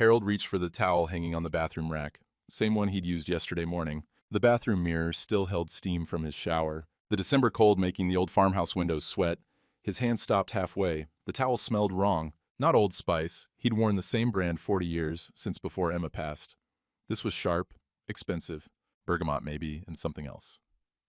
Harold reached for the towel hanging on the bathroom rack, same one he'd used yesterday morning. The bathroom mirror still held steam from his shower, the December cold making the old farmhouse windows sweat. His hand stopped halfway. The towel smelled wrong. Not Old Spice. He'd worn the same brand 40 years, since before Emma passed. This was sharp, expensive, bergamot maybe, and something else.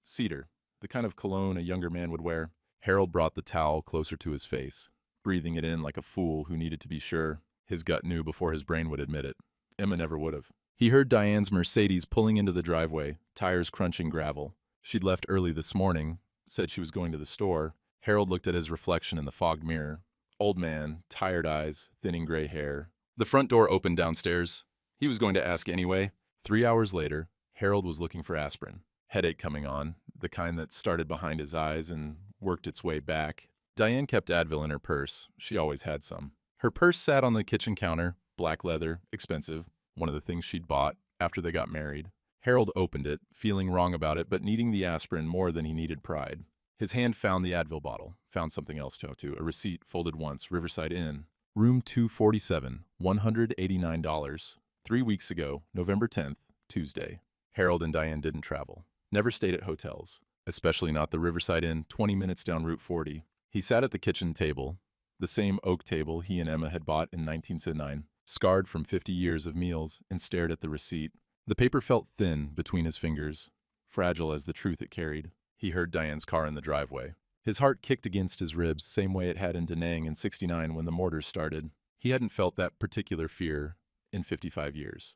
Cedar, the kind of cologne a younger man would wear. Harold brought the towel closer to his face, breathing it in like a fool who needed to be sure. His gut knew before his brain would admit it. Emma never would have. He heard Diane's Mercedes pulling into the driveway, tires crunching gravel. She'd left early this morning, said she was going to the store. Harold looked at his reflection in the fogged mirror. Old man, tired eyes, thinning gray hair. The front door opened downstairs. He was going to ask anyway. 3 hours later, Harold was looking for aspirin. Headache coming on, the kind that started behind his eyes and worked its way back. Diane kept Advil in her purse. She always had some. Her purse sat on the kitchen counter, black leather, expensive, one of the things she'd bought after they got married. Harold opened it, feeling wrong about it, but needing the aspirin more than he needed pride. His hand found the Advil bottle, found something else too, a receipt folded once, Riverside Inn. Room 247, $189. 3 weeks ago, November 10th, Tuesday. Harold and Diane didn't travel. Never stayed at hotels, especially not the Riverside Inn 20 minutes down Route 40. He sat at the kitchen table, the same oak table he and Emma had bought in 1979, scarred from 50 years of meals, and stared at the receipt. The paper felt thin between his fingers, fragile as the truth it carried. He heard Diane's car in the driveway. His heart kicked against his ribs, same way it had in Da Nang in '69 when the mortars started. He hadn't felt that particular fear in 55 years.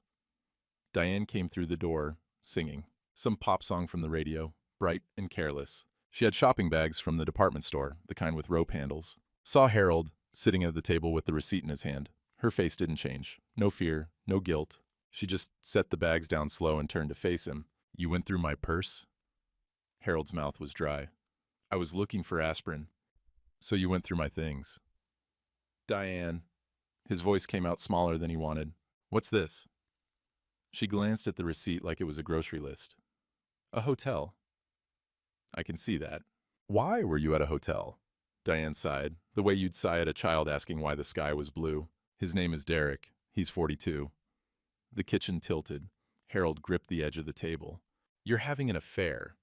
Diane came through the door, singing. Some pop song from the radio, bright and careless. She had shopping bags from the department store, the kind with rope handles. Saw Harold, sitting at the table with the receipt in his hand. Her face didn't change. No fear, no guilt. She just set the bags down slow and turned to face him. "You went through my purse?" Harold's mouth was dry. "I was looking for aspirin." "So you went through my things." "Diane." His voice came out smaller than he wanted. "What's this?" She glanced at the receipt like it was a grocery list. "A hotel." "I can see that." "Why were you at a hotel?" Diane sighed, the way you'd sigh at a child asking why the sky was blue. "His name is Derek. He's 42. The kitchen tilted. Harold gripped the edge of the table. "You're having an affair."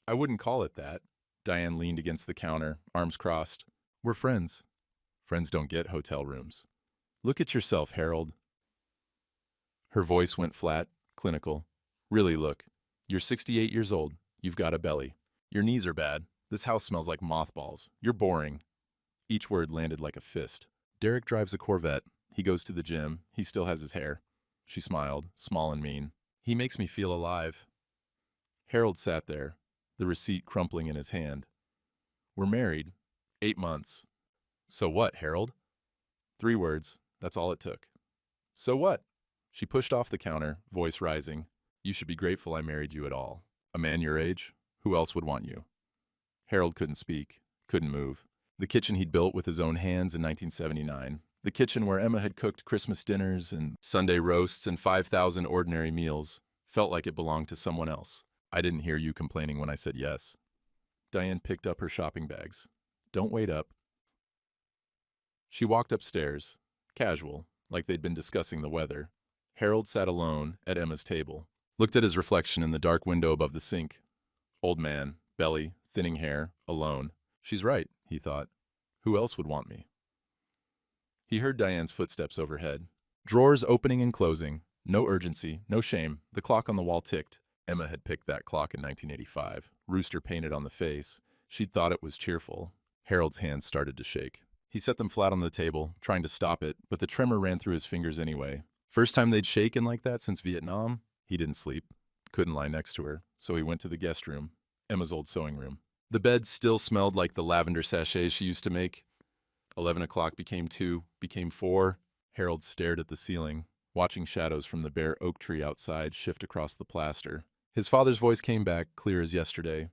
"I wouldn't call it that." Diane leaned against the counter, arms crossed. "We're friends." "Friends don't get hotel rooms." "Look at yourself, Harold." Her voice went flat, clinical. "Really look. You're 68 years old. You've got a belly. Your knees are bad. This house smells like mothballs. You're boring." Each word landed like a fist. "Derek drives a Corvette. He goes to the gym. He still has his hair." She smiled, small and mean. "He makes me feel alive." Harold sat there, the receipt crumpling in his hand. "We're married. 8 months." "So what, Harold?" 3 words. That's all it took. "So what?" She pushed off the counter, voice rising. "You should be grateful I married you at all. A man your age? Who else would want you?" Harold couldn't speak, couldn't move. The kitchen he'd built with his own hands in 1979. The kitchen where Emma had cooked Christmas dinners and Sunday roasts and 5,000 ordinary meals felt like it belonged to someone else. "I didn't hear you complaining when I said yes." Diane picked up her shopping bags. "Don't wait up." She walked upstairs, casual, like they'd been discussing the weather. Harold sat alone at Emma's table, looked at his reflection in the dark window above the sink. Old man, belly, thinning hair, alone. She's right, he thought. Who else would want me? He heard Diane's footsteps overhead. Drawers opening and closing. No urgency, no shame. The clock on the wall ticked. Emma had picked that clock in 1985. Rooster painted on the face. She'd thought it was cheerful. Harold's hands started to shake. He set them flat on the table, trying to stop it, but the tremor ran through his fingers anyway. First time they'd shaken like that since Vietnam. He didn't sleep. Couldn't lie next to her, so he went to the guest room, Emma's old sewing room. The bed still smelled like the lavender sachets she used to make. 11 o'clock became 2, became 4. Harold stared at the ceiling, watching shadows from the bare oak tree outside shift across the plaster. His father's voice came back, clear as yesterday.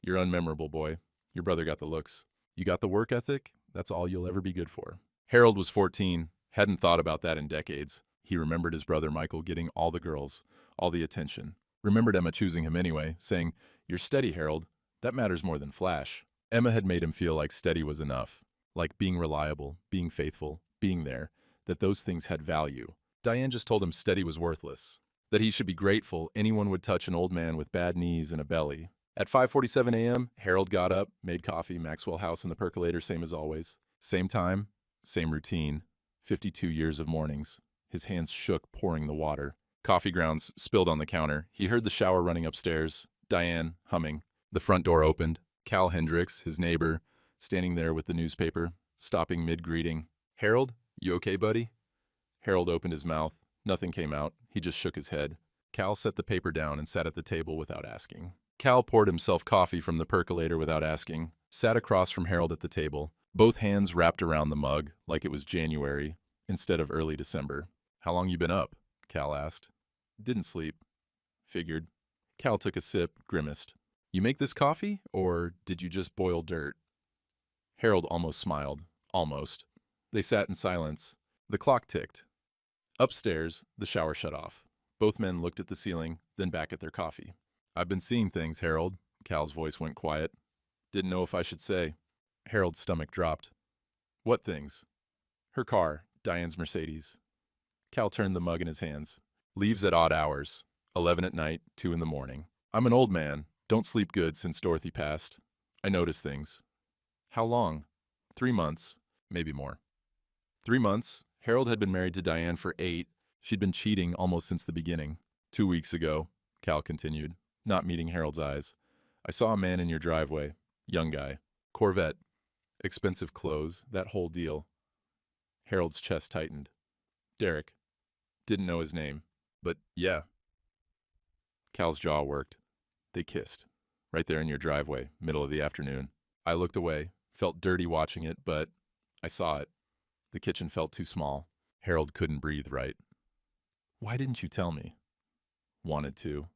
"You're unmemorable, boy. Your brother got the looks. You got the work ethic? That's all you'll ever be good for." Harold was 14, hadn't thought about that in decades. He remembered his brother Michael getting all the girls, all the attention. Remembered Emma choosing him anyway, saying, "You're steady, Harold. That matters more than flash." Emma had made him feel like steady was enough, like being reliable, being faithful, being there, that those things had value. Diane just told him steady was worthless, that he should be grateful anyone would touch an old man with bad knees and a belly. At 5:47 a.m., Harold got up, made coffee, Maxwell House in the percolator, same as always. Same time, same routine. 52 years of mornings. His hands shook, pouring the water. Coffee grounds spilled on the counter. He heard the shower running upstairs. Diane, humming. The front door opened. Cal Hendricks, his neighbor, standing there with the newspaper, stopping mid-greeting. "Harold, you okay, buddy?" Harold opened his mouth. Nothing came out. He just shook his head. Cal set the paper down and sat at the table without asking. Cal poured himself coffee from the percolator without asking, sat across from Harold at the table, both hands wrapped around the mug like it was January instead of early December. "How long you been up?" Cal asked. "Didn't sleep. Figured." Cal took a sip, grimaced. "You make this coffee, or did you just boil dirt?" Harold almost smiled. Almost. They sat in silence. The clock ticked. Upstairs, the shower shut off. Both men looked at the ceiling, then back at their coffee. "I've been seeing things, Harold." Cal's voice went quiet. "Didn't know if I should say." Harold's stomach dropped. "What things?" "Her car, Diane's Mercedes." Cal turned the mug in his hands. "Leaves at odd hours. 11 at night, 2 in the morning. I'm an old man. Don't sleep good since Dorothy passed. I notice things." "How long?" 3 months, maybe more." 3 months. Harold had been married to Diane for 8. She'd been cheating almost since the beginning. 2 weeks ago, Cal continued, not meeting Harold's eyes. "I saw a man in your driveway. Young guy. Corvette. Expensive clothes, that whole deal." Harold's chest tightened. "Derek. Didn't know his name. But yeah." Cal's jaw worked. "They kissed. Right there in your driveway, middle of the afternoon. I looked away, felt dirty watching it, but I saw it. The kitchen felt too small." Harold couldn't breathe right. "Why didn't you tell me?" "Wanted to."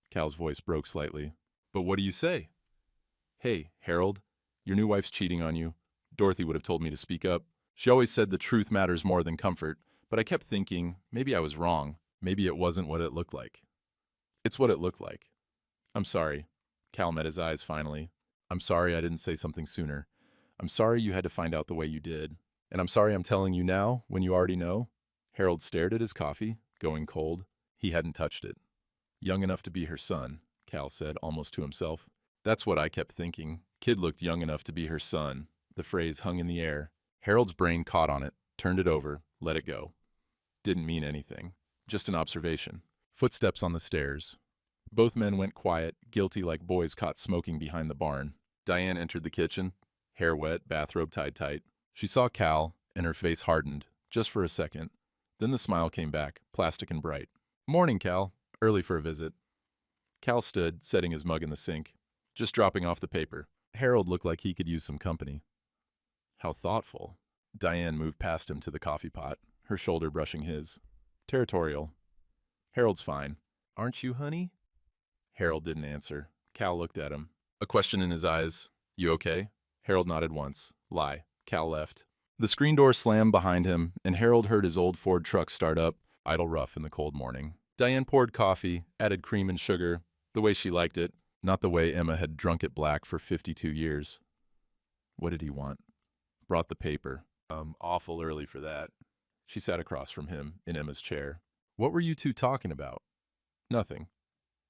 Cal's voice broke slightly. "But what do you say?" "Hey, Harold, your new wife's cheating on you. Dorothy would have told me to speak up. She always said the truth matters more than comfort, but I kept thinking, maybe I was wrong. Maybe it wasn't what it looked like." "It's what it looked like." "I'm sorry." Cal met his eyes finally. "I'm sorry I didn't say something sooner. I'm sorry you had to find out the way you did. And I'm sorry I'm telling you now, when you already know." Harold stared at his coffee, going cold. He hadn't touched it. "Young enough to be her son," Cal said, almost to himself. "That's what I kept thinking. Kid looked young enough to be her son." The phrase hung in the air. Harold's brain caught on it, turned it over, let it go. Didn't mean anything. Just an observation. Footsteps on the stairs. Both men went quiet, guilty like boys caught smoking behind the barn. Diane entered the kitchen, hair wet, bathrobe tied tight. She saw Cal, and her face hardened, just for a second. Then the smile came back, plastic and bright. "Morning, Cal. Early for a visit." Cal stood, setting his mug in the sink, just dropping off the paper. Harold looked like he could use some company. "How thoughtful." Diane moved past him to the coffee pot, her shoulder brushing his. Territorial. "Harold's fine. Aren't you, honey?" Harold didn't answer. Cal looked at him. A question in his eyes. "You okay?" Harold nodded once. Lie. Cal left. The screen door slammed behind him, and Harold heard his old Ford truck start up, idle rough in the cold morning. Diane poured coffee, added cream and sugar, the way she liked it, not the way Emma had drunk it black for 52 years. What did he want? Brought the paper. Awful early for that. She sat across from him, in Emma's chair. "What were you two talking about?" "Nothing."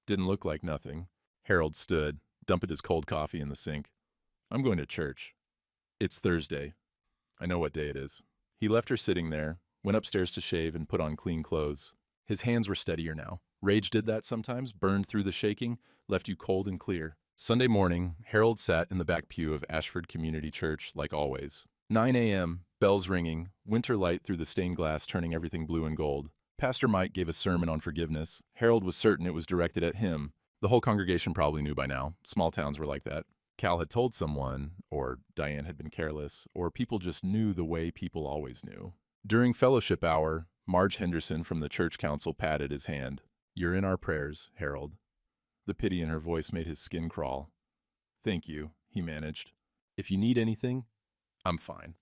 Didn't look like nothing. Harold stood, dumped his cold coffee in the sink. "I'm going to church. It's Thursday. I know what day it is." He left her sitting there, went upstairs to shave and put on clean clothes. His hands were steadier now. Rage did that sometimes, burned through the shaking, left you cold and clear. Sunday morning, Harold sat in the back pew of Ashford Community Church like always. 9 a.m., bells ringing, winter light through the stained glass turning everything blue and gold. Pastor Mike gave a sermon on forgiveness. Harold was certain it was directed at him. The whole congregation probably knew by now. Small towns were like that. Cal had told someone, or Diane had been careless, or people just knew the way people always knew. During fellowship hour, Marge Henderson from the church council patted his hand. "You're in our prayers, Harold." The pity in her voice made his skin crawl. "Thank you," he managed. "If you need anything, I'm fine."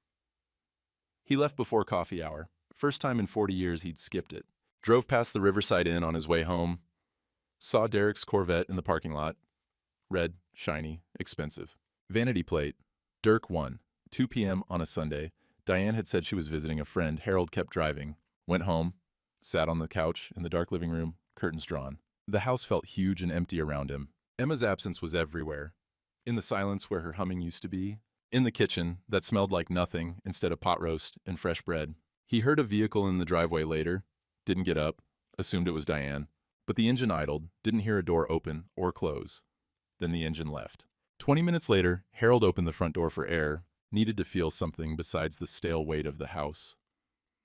He left before coffee hour. First time in 40 years he'd skipped it. Drove past the Riverside Inn on his way home. Saw Derek's Corvette in the parking lot. Red, shiny, expensive. Vanity plate. Dirk 1. 2 p.m. on a Sunday. Diane had said she was visiting a friend. Harold kept driving. Went home. sat on the couch in the dark living room, curtains drawn. The house felt huge and empty around him. Emma's absence was everywhere. In the silence where her humming used to be. In the kitchen that smelled like nothing instead of pot roast and fresh bread. He heard a vehicle in the driveway later, didn't get up, assumed it was Diane. But the engine idled, didn't hear a door open or close. Then the engine left. 20 minutes later, Harold opened the front door for air, needed to feel something besides the stale weight of the house.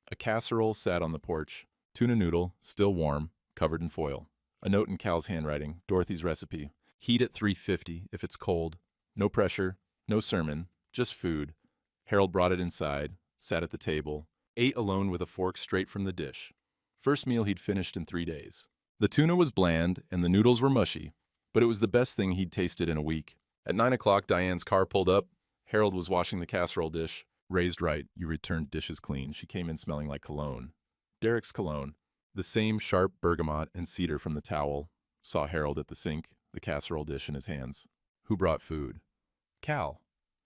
A casserole sat on the porch, tuna noodle, still warm, covered in foil. A note in Cal's handwriting, Dorothy's recipe. Heat at 350 if it's cold. No pressure, no sermon, just food. Harold brought it inside, sat at the table, ate alone with a fork straight from the dish. First meal he'd finished in 3 days. The tuna was bland and the noodles were mushy, but it was the best thing he'd tasted in a week. At 9 o'clock, Diane's car pulled up. Harold was washing the casserole dish. Raised right, you returned dishes clean. She came in smelling like cologne. Derek's cologne. The same sharp bergamot and cedar from the towel. Saw Harold at the sink, the casserole dish in his hands. Who brought food? Cal.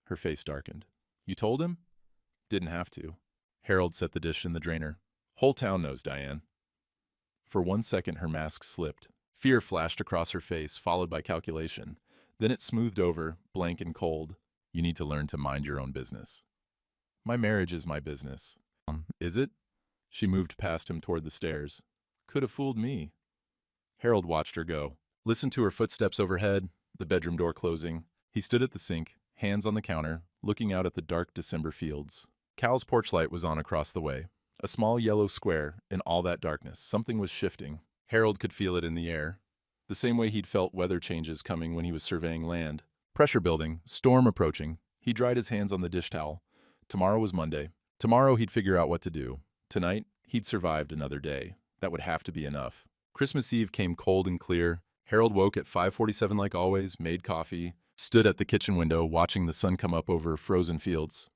Her face darkened. You told him? Didn't have to. Harold set the dish in the drainer. Whole town knows, Diane. For 1 second, her mask slipped. Fear flashed across her face, followed by calculation. Then it smoothed over, blank and cold. You need to learn to mind your own business. My marriage is my business. Is it? She moved past him toward the stairs. Could have fooled me. Harold watched her go. Listened to her footsteps overhead, the bedroom door closing. He stood at the sink, hands on the counter, looking out at the dark December fields. Cal's porch light was on across the way. A small yellow square in all that darkness. Something was shifting. Harold could feel it in the air. The same way he'd felt weather changes coming when he was surveying land. Pressure building, storm approaching. He dried his hands on the dish towel. Tomorrow was Monday. Tomorrow he'd figure out what to do. Tonight, he'd survived another day. That would have to be enough. Christmas Eve came cold and clear. Harold woke at 5:47 like always, made coffee, stood at the kitchen window watching the sun come up over frozen fields.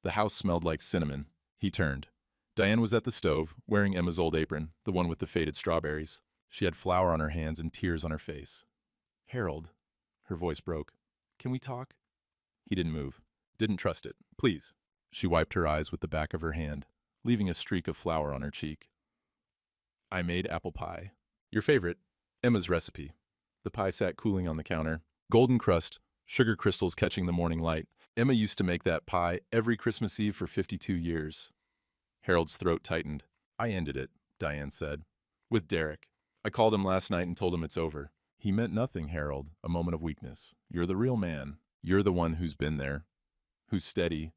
The house smelled like cinnamon. He turned. Diane was at the stove, wearing Emma's old apron, the one with the faded strawberries. She had flour on her hands and tears on her face. Harold. Her voice broke. Can we talk? He didn't move. Didn't trust it. Please. She wiped her eyes with the back of her hand, leaving a streak of flour on her cheek. I made apple pie. Your favorite. Emma's recipe. The pie sat cooling on the counter. Golden crust, sugar crystals catching the morning light. Emma used to make that pie every Christmas Eve for 52 years. Harold's throat tightened. I ended it, Diane said. With Derek. I called him last night and told him it's over. He meant nothing, Harold. A moment of weakness. You're the real man. You're the one who's been there. Who's steady.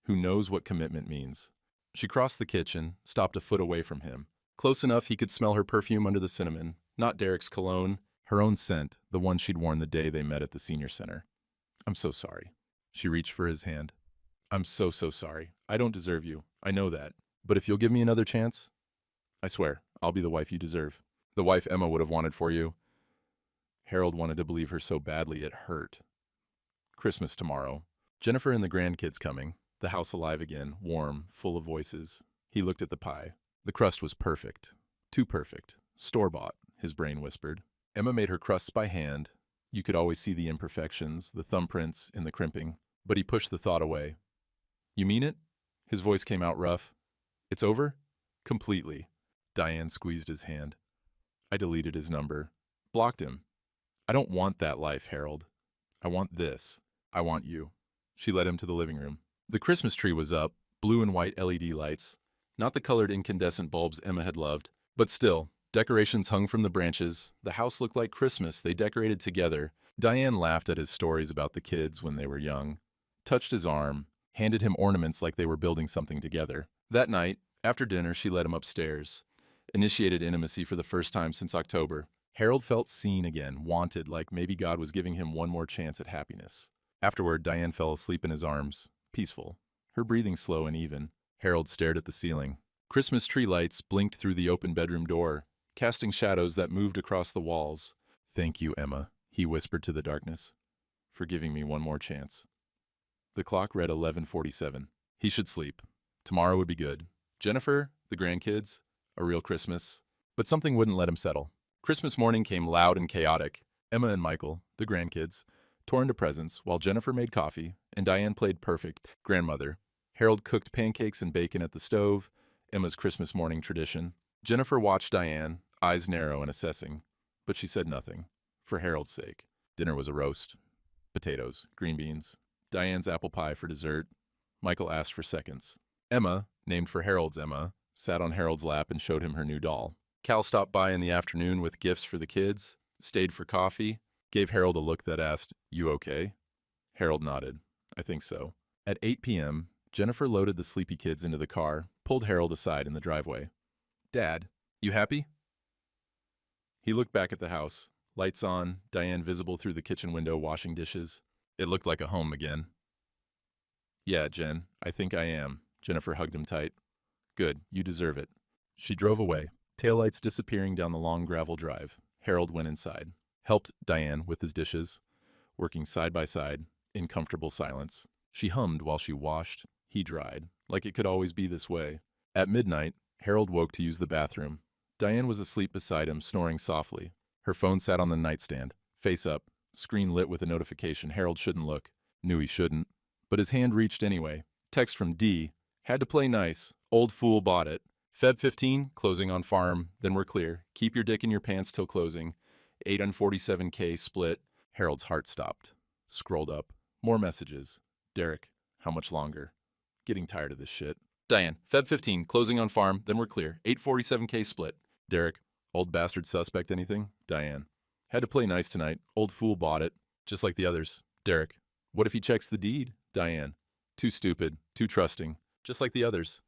Who knows what commitment means. She crossed the kitchen, stopped a foot away from him. Close enough he could smell her perfume under the cinnamon. Not Derek's cologne. Her own scent, the one she'd worn the day they met at the senior center. I'm so sorry. She reached for his hand. I'm so sorry. I don't deserve you. I know that. But if you'll give me another chance, I swear, I'll be the wife you deserve. The wife Emma would have wanted for you. Harold wanted to believe her so badly it hurt. Christmas tomorrow. Jennifer and the grandkids coming. The house alive again, warm, full of voices. He looked at the pie. The crust was perfect. Too perfect. Store-bought, his brain whispered. Emma made her crusts by hand. You could always see the imperfections, the thumbprints in the crimping. But he pushed the thought away. You mean it? His voice came out rough. It's over? Completely. Diane squeezed his hand. I deleted his number. Blocked him. I don't want that life, Harold. I want this. I want you. She led him to the living room. The Christmas tree was up, blue and white LED lights. Not the colored incandescent bulbs Emma had loved, but still, decorations hung from the branches. The house looked like Christmas. They decorated together. Diane laughed at his stories about the kids when they were young, touched his arm, handed him ornaments like they were building something together. That night, after dinner, she led him upstairs, initiated intimacy for the first time since October. Harold felt seen again, wanted, like maybe God was giving him one more chance at happiness. Afterward, Diane fell asleep in his arms, peaceful, her breathing slow and even. Harold stared at the ceiling. Christmas tree lights blinked through the open bedroom door, casting shadows that moved across the walls. Thank you, Emma, he whispered to the darkness, for giving me one more chance. The clock read 11:47. He should sleep. Tomorrow would be good. Jennifer, the grandkids, a real Christmas. But something wouldn't let him settle. Christmas morning came loud and chaotic. Emma and Michael, the grandkids, tore into presents while Jennifer made coffee and Diane played perfect grandmother. Harold cooked pancakes and bacon at the stove, Emma's Christmas morning tradition. Jennifer watched Diane, eyes narrow and assessing, but she said nothing, for Harold's sake. Dinner was a roast. Potatoes, green beans, Diane's apple pie for dessert. Michael asked for seconds. Emma, named for Harold's Emma, sat on Harold's lap and showed him her new doll. Cal stopped by in the afternoon with gifts for the kids, stayed for coffee, gave Harold a look that asked, "You okay?" Harold nodded. "I think so." At 8 p.m., Jennifer loaded the sleepy kids into the car, pulled Harold aside in the driveway. "Dad, you happy?" He looked back at the house. Lights on, Diane visible through the kitchen window washing dishes. It looked like a home again. "Yeah, Jen, I think I am." Jennifer hugged him tight. "Good, you deserve it." She drove away, taillights disappearing down the long gravel drive. Harold went inside, helped Diane with his dishes, working side by side, in comfortable silence. She hummed while she washed, he dried, like it could always be this way. At midnight, Harold woke to use the bathroom. Diane was asleep beside him, snoring softly. Her phone sat on the nightstand, face up, screen lit with a notification. Harold shouldn't look. Knew he shouldn't. But his hand reached anyway. Text from D. "Had to play nice. Old fool bought it. Feb 15, closing on farm, then we're clear. Keep your dick in your pants till closing. 847K split." Harold's heart stopped. Scrolled up. More messages. "Derek, how much longer? Getting tired of this shit." Diane, "Feb 15, closing on farm, then we're clear. 847K split." Derek, "Old bastard suspect anything?" Diane, "Had to play nice tonight. Old fool bought it. Just like the others." Derek, "What if he checks the deed?" Diane, "Too stupid. Too trusting. Just like the others."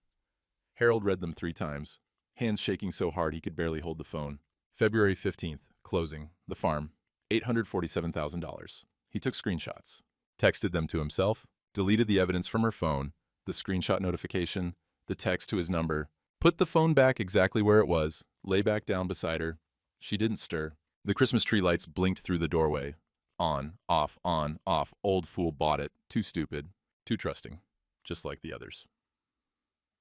Harold read them 3 times, hands shaking so hard he could barely hold the phone. February 15th, closing, the farm, $847,000. He took screenshots, texted them to himself, deleted the evidence from her phone, the screenshot notification, the text to his number, put the phone back exactly where it was, lay back down beside her. She didn't stir. The Christmas tree lights blinked through the doorway. On, off, old fool bought it. Too stupid, too trusting, just like the others.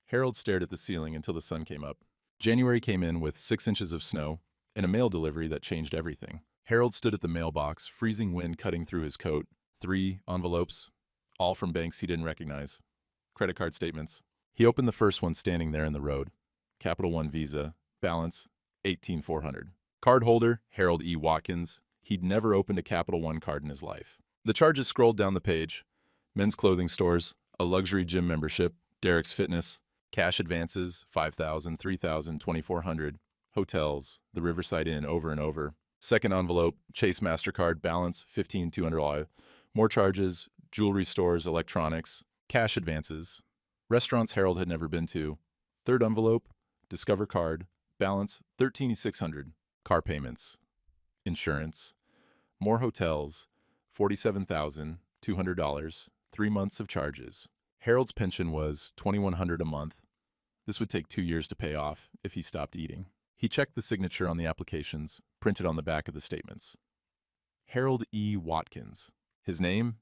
Harold stared at the ceiling until the sun came up. January came in with 6 inches of snow and a mail delivery that changed everything. Harold stood at the mailbox, freezing wind cutting through his coat. 3 envelopes, all from banks he didn't recognize. Credit card statements. He opened the first one standing there in the road. Capital One Visa, balance $18,400. Card holder, Harold E. Watkins. He'd never opened a Capital One card in his life. The charges scrolled down the page. Men's clothing stores, a luxury gym membership, Derek's Fitness, cash advances, $5,000, $3,000, $2,400, hotels, the Riverside Inn over and over. Second envelope, Chase MasterCard, balance $15,200. More charges, jewelry stores, electronics, cash advances, restaurants Harold had never been to. Third envelope, Discover Card, balance $13,600. Car payments, insurance, more hotels, $47,200, 3 months of charges. Harold's pension was $2,100 a month. This would take 2 years to pay off if he stopped eating. He checked the signature on the applications, printed on the back of the statements. Harold E. Watkins. His name,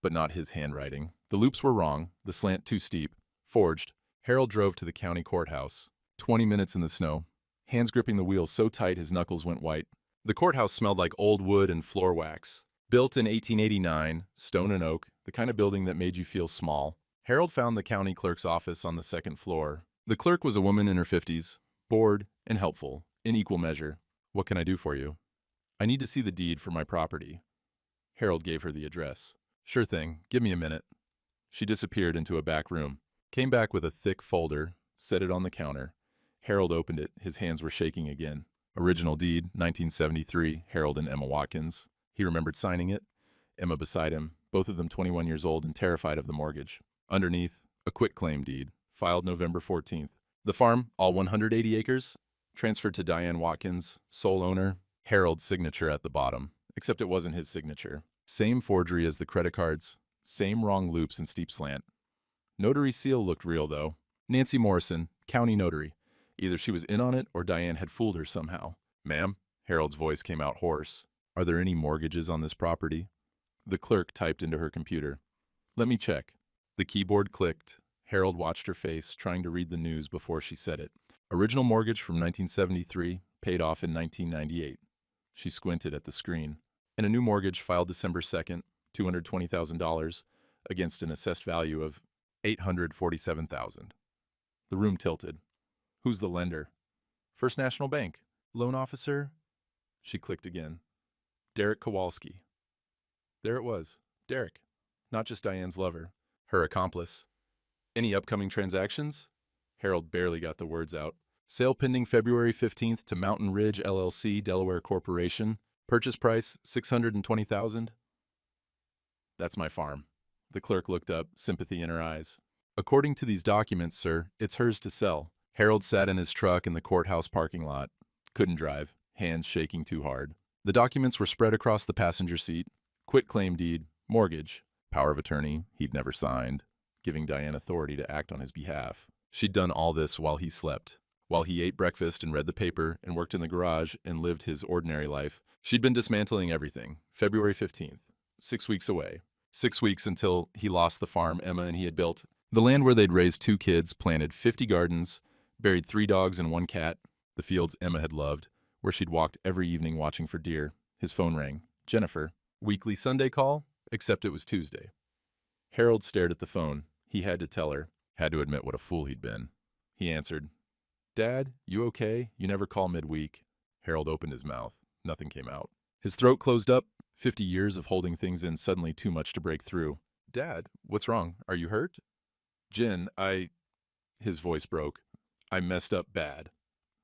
but not his handwriting. The loops were wrong, the slant too steep. Forged. Harold drove to the county courthouse. 20 minutes in the snow, hands gripping the wheel so tight his knuckles went white. The courthouse smelled like old wood and floor wax. Built in 1889, stone and oak, the kind of building that made you feel small. Harold found the county clerk's office on the 2nd floor. The clerk was a woman in her 50s, bored and helpful, in equal measure. "What can I do for you?" "I need to see the deed for my property." Harold gave her the address. "Sure thing, give me a minute." She disappeared into a back room, came back with a thick folder, set it on the counter. Harold opened it, his hands were shaking again. Original deed, 1973, Harold and Emma Watkins. He remembered signing it. Emma beside him, both of them 21 years old and terrified of the mortgage. Underneath, a quitclaim deed, filed November 14th. The farm, all 180 acres, transferred to Diane Watkins, sole owner. Harold's signature at the bottom, except it wasn't his signature. Same forgery as the credit cards, same wrong loops and steep slant. Notary seal looked real, though. Nancy Morrison, county notary. Either she was in on it or Diane had fooled her somehow. "Ma'am?" Harold's voice came out hoarse. "Are there any mortgages on this property?" The clerk typed into her computer. "Let me check." The keyboard clicked. Harold watched her face, trying to read the news before she said it. Original mortgage from 1973, paid off in 1998. She squinted at the screen. And a new mortgage filed December 2nd, $220,000, against an assessed value of $847,000. The room tilted. "Who's the lender?" First National Bank. Loan officer? She clicked again. Derek Kowalski. There it was. Derek. Not just Diane's lover. Her accomplice. Any upcoming transactions? Harold barely got the words out. Sale pending February 15th to Mountain Ridge LLC, Delaware Corporation. Purchase price $620,000. That's my farm. The clerk looked up, sympathy in her eyes. According to these documents, sir, it's hers to sell. Harold sat in his truck in the courthouse parking lot. Couldn't drive, hands shaking too hard. The documents were spread across the passenger seat. Quitclaim deed, mortgage, power of attorney he'd never signed, giving Diane authority to act on his behalf. She'd done all this while he slept. While he ate breakfast and read the paper and worked in the garage and lived his ordinary life, she'd been dismantling everything. February 15th, 6 weeks away. 6 weeks until he lost the farm Emma and he had built. The land where they'd raised 2 kids, planted 50 gardens, buried 3 dogs and 1 cat. The fields Emma had loved, where she'd walked every evening watching for deer. His phone rang. Jennifer. Weekly Sunday call? Except it was Tuesday. Harold stared at the phone. He had to tell her. Had to admit what a fool he'd been. He answered. Dad, you okay? You never call midweek. Harold opened his mouth. Nothing came out. His throat closed up. 50 years of holding things in, suddenly too much to break through. Dad, what's wrong? Are you hurt? Jen, His voice broke. I messed up bad.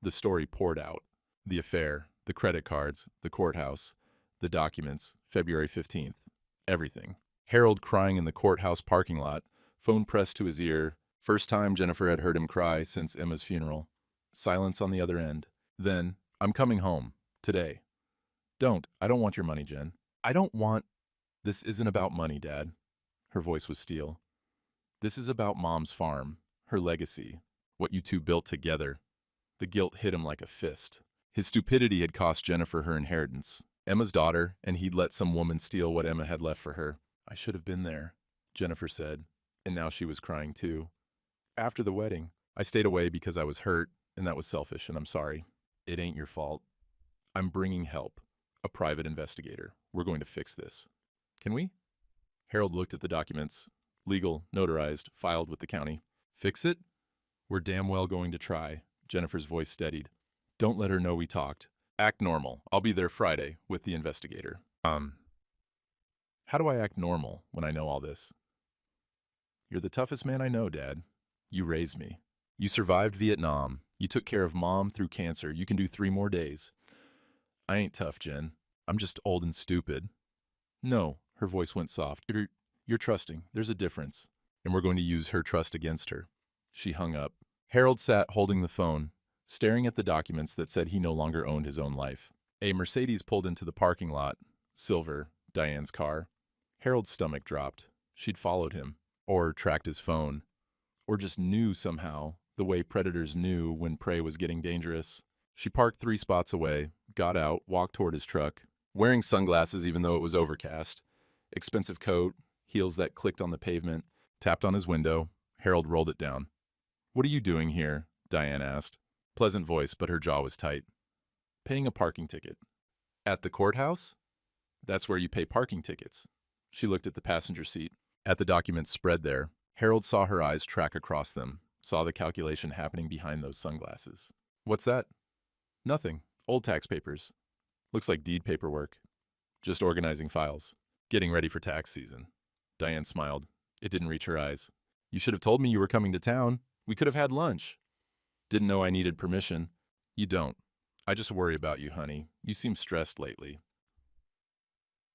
The story poured out. The affair, the credit cards, the courthouse, the documents, February 15th. Everything. Harold crying in the courthouse parking lot, phone pressed to his ear. First time Jennifer had heard him cry since Emma's funeral. Silence on the other end. Then, I'm coming home. Today. I don't want your money, Jen. This isn't about money, Dad. Her voice was steel. This is about Mom's farm, her legacy, what you two built together. The guilt hit him like a fist. His stupidity had cost Jennifer her inheritance. Emma's daughter, and he'd let some woman steal what Emma had left for her. I should have been there, Jennifer said, and now she was crying too. After the wedding, I stayed away because I was hurt, and that was selfish, and I'm sorry. It ain't your fault. I'm bringing help. A private investigator. We're going to fix this. Can we? Harold looked at the documents. Legal, notarized, filed with the county. Fix it? We're damn well going to try. Jennifer's voice steadied. Don't let her know we talked. Act normal. I'll be there Friday with the investigator. How do I act normal when I know all this? You're the toughest man I know, Dad. You raised me. You survived Vietnam. You took care of Mom through cancer. You can do 3 more days. I ain't tough, Jen. I'm just old and stupid. No, her voice went soft. You're trusting. There's a difference. And we're going to use her trust against her. She hung up. Harold sat holding the phone, staring at the documents that said he no longer owned his own life. A Mercedes pulled into the parking lot. Silver, Diane's car. Harold's stomach dropped. She'd followed him. Or tracked his phone. Or just knew somehow, the way predators knew when prey was getting dangerous. She parked 3 spots away, got out, walked toward his truck, wearing sunglasses even though it was overcast, expensive coat, heels that clicked on the pavement, tapped on his window. Harold rolled it down. What are you doing here? Diane asked. Pleasant voice, but her jaw was tight. Paying a parking ticket. At the courthouse? That's where you pay parking tickets. She looked at the passenger seat. At the documents spread there, Harold saw her eyes track across them, saw the calculation happening behind those sunglasses. What's that? Nothing. Old tax papers. Looks like deed paperwork. Just organizing files. Getting ready for tax season. Diane smiled. It didn't reach her eyes. You should have told me you were coming to town. We could have had lunch. Didn't know I needed permission. You don't. I just worry about you, honey. You seem stressed lately.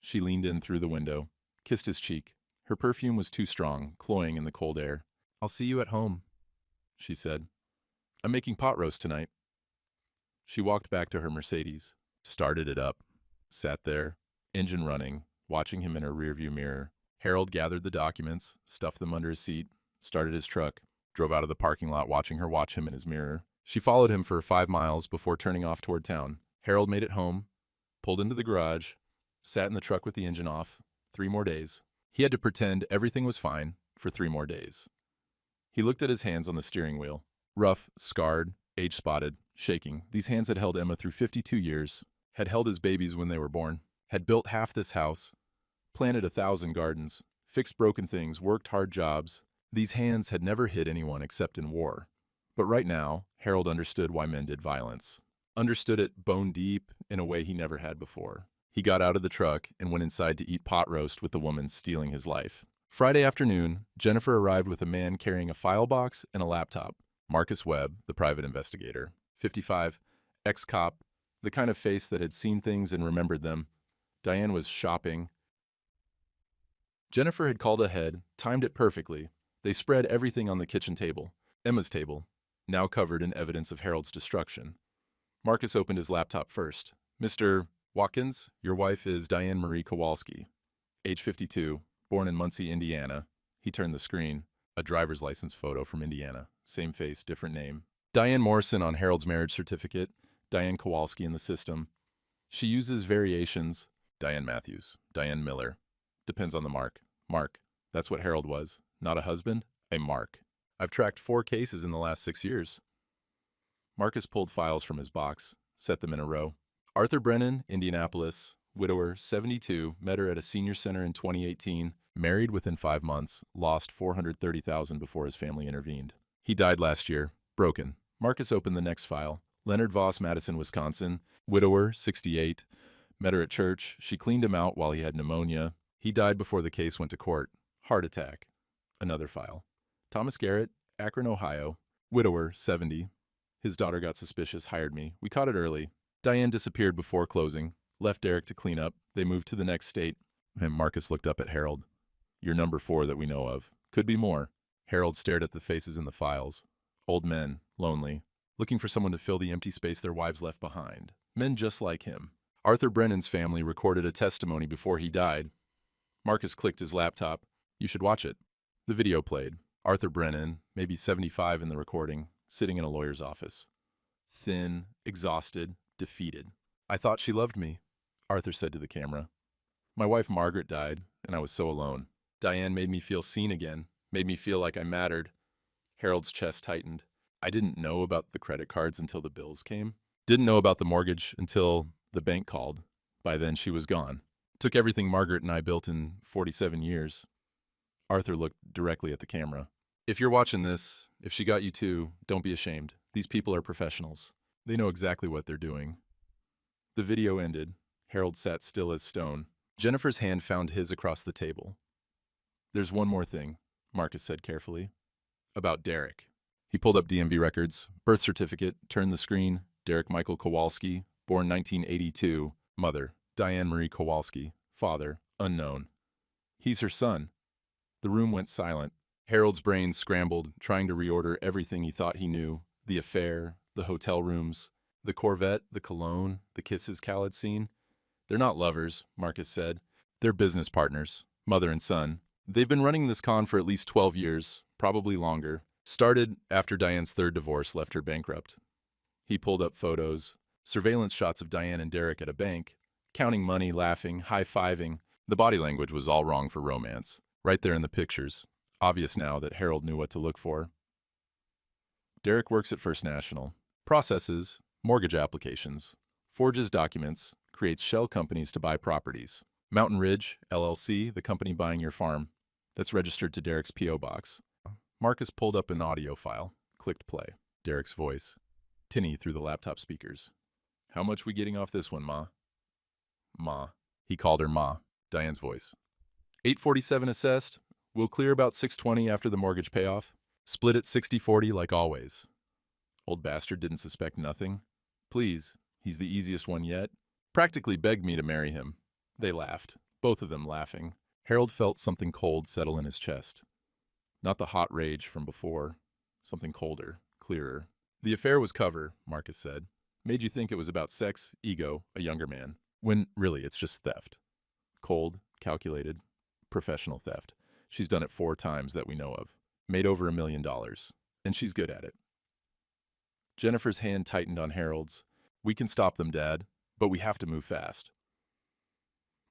She leaned in through the window, kissed his cheek. Her perfume was too strong, cloying in the cold air. I'll see you at home, she said. I'm making pot roast tonight. She walked back to her Mercedes, started it up, sat there, engine running, watching him in her rearview mirror. Harold gathered the documents, stuffed them under his seat, started his truck, drove out of the parking lot watching her watch him in his mirror. She followed him for 5 miles before turning off toward town. Harold made it home, pulled into the garage, sat in the truck with the engine off. 3 more days. He had to pretend everything was fine for 3 more days. He looked at his hands on the steering wheel. Rough, scarred, age-spotted, shaking. These hands had held Emma through 52 years, had held his babies when they were born, had built half this house, planted 1,000 gardens, fixed broken things, worked hard jobs. These hands had never hit anyone except in war. But right now, Harold understood why men did violence. Understood it bone deep in a way he never had before. He got out of the truck and went inside to eat pot roast with the woman stealing his life. Friday afternoon, Jennifer arrived with a man carrying a file box and a laptop. Marcus Webb, the private investigator, 55, ex-cop, the kind of face that had seen things and remembered them. Diane was shopping. Jennifer had called ahead, timed it perfectly. They spread everything on the kitchen table, Emma's table, now covered in evidence of Harold's destruction. Marcus opened his laptop first. Mr. Watkins, your wife is Diane Marie Kowalski, age 52, born in Muncie, Indiana. He turned the screen. A driver's license photo from Indiana. Same face, different name. Diane Morrison on Harold's marriage certificate. Diane Kowalski in the system. She uses variations. Diane Matthews. Diane Miller. Depends on the mark. Mark. That's what Harold was. Not a husband, a mark. I've tracked 4 cases in the last 6 years. Marcus pulled files from his box, set them in a row. Arthur Brennan, Indianapolis, widower, 72, met her at a senior center in 2018, married within 5 months, lost $430,000 before his family intervened. He died last year, broken. Marcus opened the next file. Leonard Voss, Madison, Wisconsin, widower, 68, met her at church. She cleaned him out while he had pneumonia. He died before the case went to court. Heart attack. Another file. Thomas Garrett, Akron, Ohio, widower, 70. His daughter got suspicious, hired me. We caught it early. Diane disappeared before closing, left Derek to clean up. They moved to the next state. And Marcus looked up at Harold. You're number 4 that we know of. Could be more. Harold stared at the faces in the files. Old men, lonely, looking for someone to fill the empty space their wives left behind. Men just like him. Arthur Brennan's family recorded a testimony before he died. Marcus clicked his laptop. You should watch it. The video played. Arthur Brennan, maybe 75 in the recording, sitting in a lawyer's office. Thin, exhausted, defeated. I thought she loved me, Arthur said to the camera. My wife Margaret died, and I was so alone. Diane made me feel seen again, made me feel like I mattered. Harold's chest tightened. I didn't know about the credit cards until the bills came. Didn't know about the mortgage until the bank called. By then she was gone. Took everything Margaret and I built in 47 years. Arthur looked directly at the camera. If you're watching this, if she got you too, don't be ashamed. These people are professionals. They know exactly what they're doing. The video ended. Harold sat still as stone. Jennifer's hand found his across the table. There's one more thing, Marcus said carefully. About Derek. He pulled up DMV records, birth certificate, turned the screen. Derek Michael Kowalski, born 1982. Mother, Diane Marie Kowalski. Father, unknown. He's her son. The room went silent. Harold's brain scrambled, trying to reorder everything he thought he knew. The affair, the hotel rooms, the Corvette, the Cologne, the kisses Cal had seen. They're not lovers, Marcus said. They're business partners, mother and son. They've been running this con for at least 12 years, probably longer. Started after Diane's 3rd divorce left her bankrupt. He pulled up photos, surveillance shots of Diane and Derek at a bank, counting money, laughing, high-fiving. The body language was all wrong for romance. Right there in the pictures. Obvious now that Harold knew what to look for. Derek works at First National. Processes mortgage applications. Forges documents. Creates shell companies to buy properties. Mountain Ridge, LLC, the company buying your farm. That's registered to Derek's P.O. box. Marcus pulled up an audio file. Clicked play. Derek's voice. Tinny through the laptop speakers. How much we getting off this one, Ma? Ma. He called her Ma. Diane's voice. 847 assessed. We'll clear about 620 after the mortgage payoff. Split it 60-40 like always. Old bastard didn't suspect nothing. Please, he's the easiest one yet. Practically begged me to marry him. They laughed, both of them laughing. Harold felt something cold settle in his chest. Not the hot rage from before. Something colder, clearer. The affair was cover, Marcus said. Made you think it was about sex, ego, a younger man. When really it's just theft. Cold, calculated, professional theft. She's done it 4 times that we know of. Made over $1 million. And she's good at it. Jennifer's hand tightened on Harold's. We can stop them, Dad, but we have to move fast.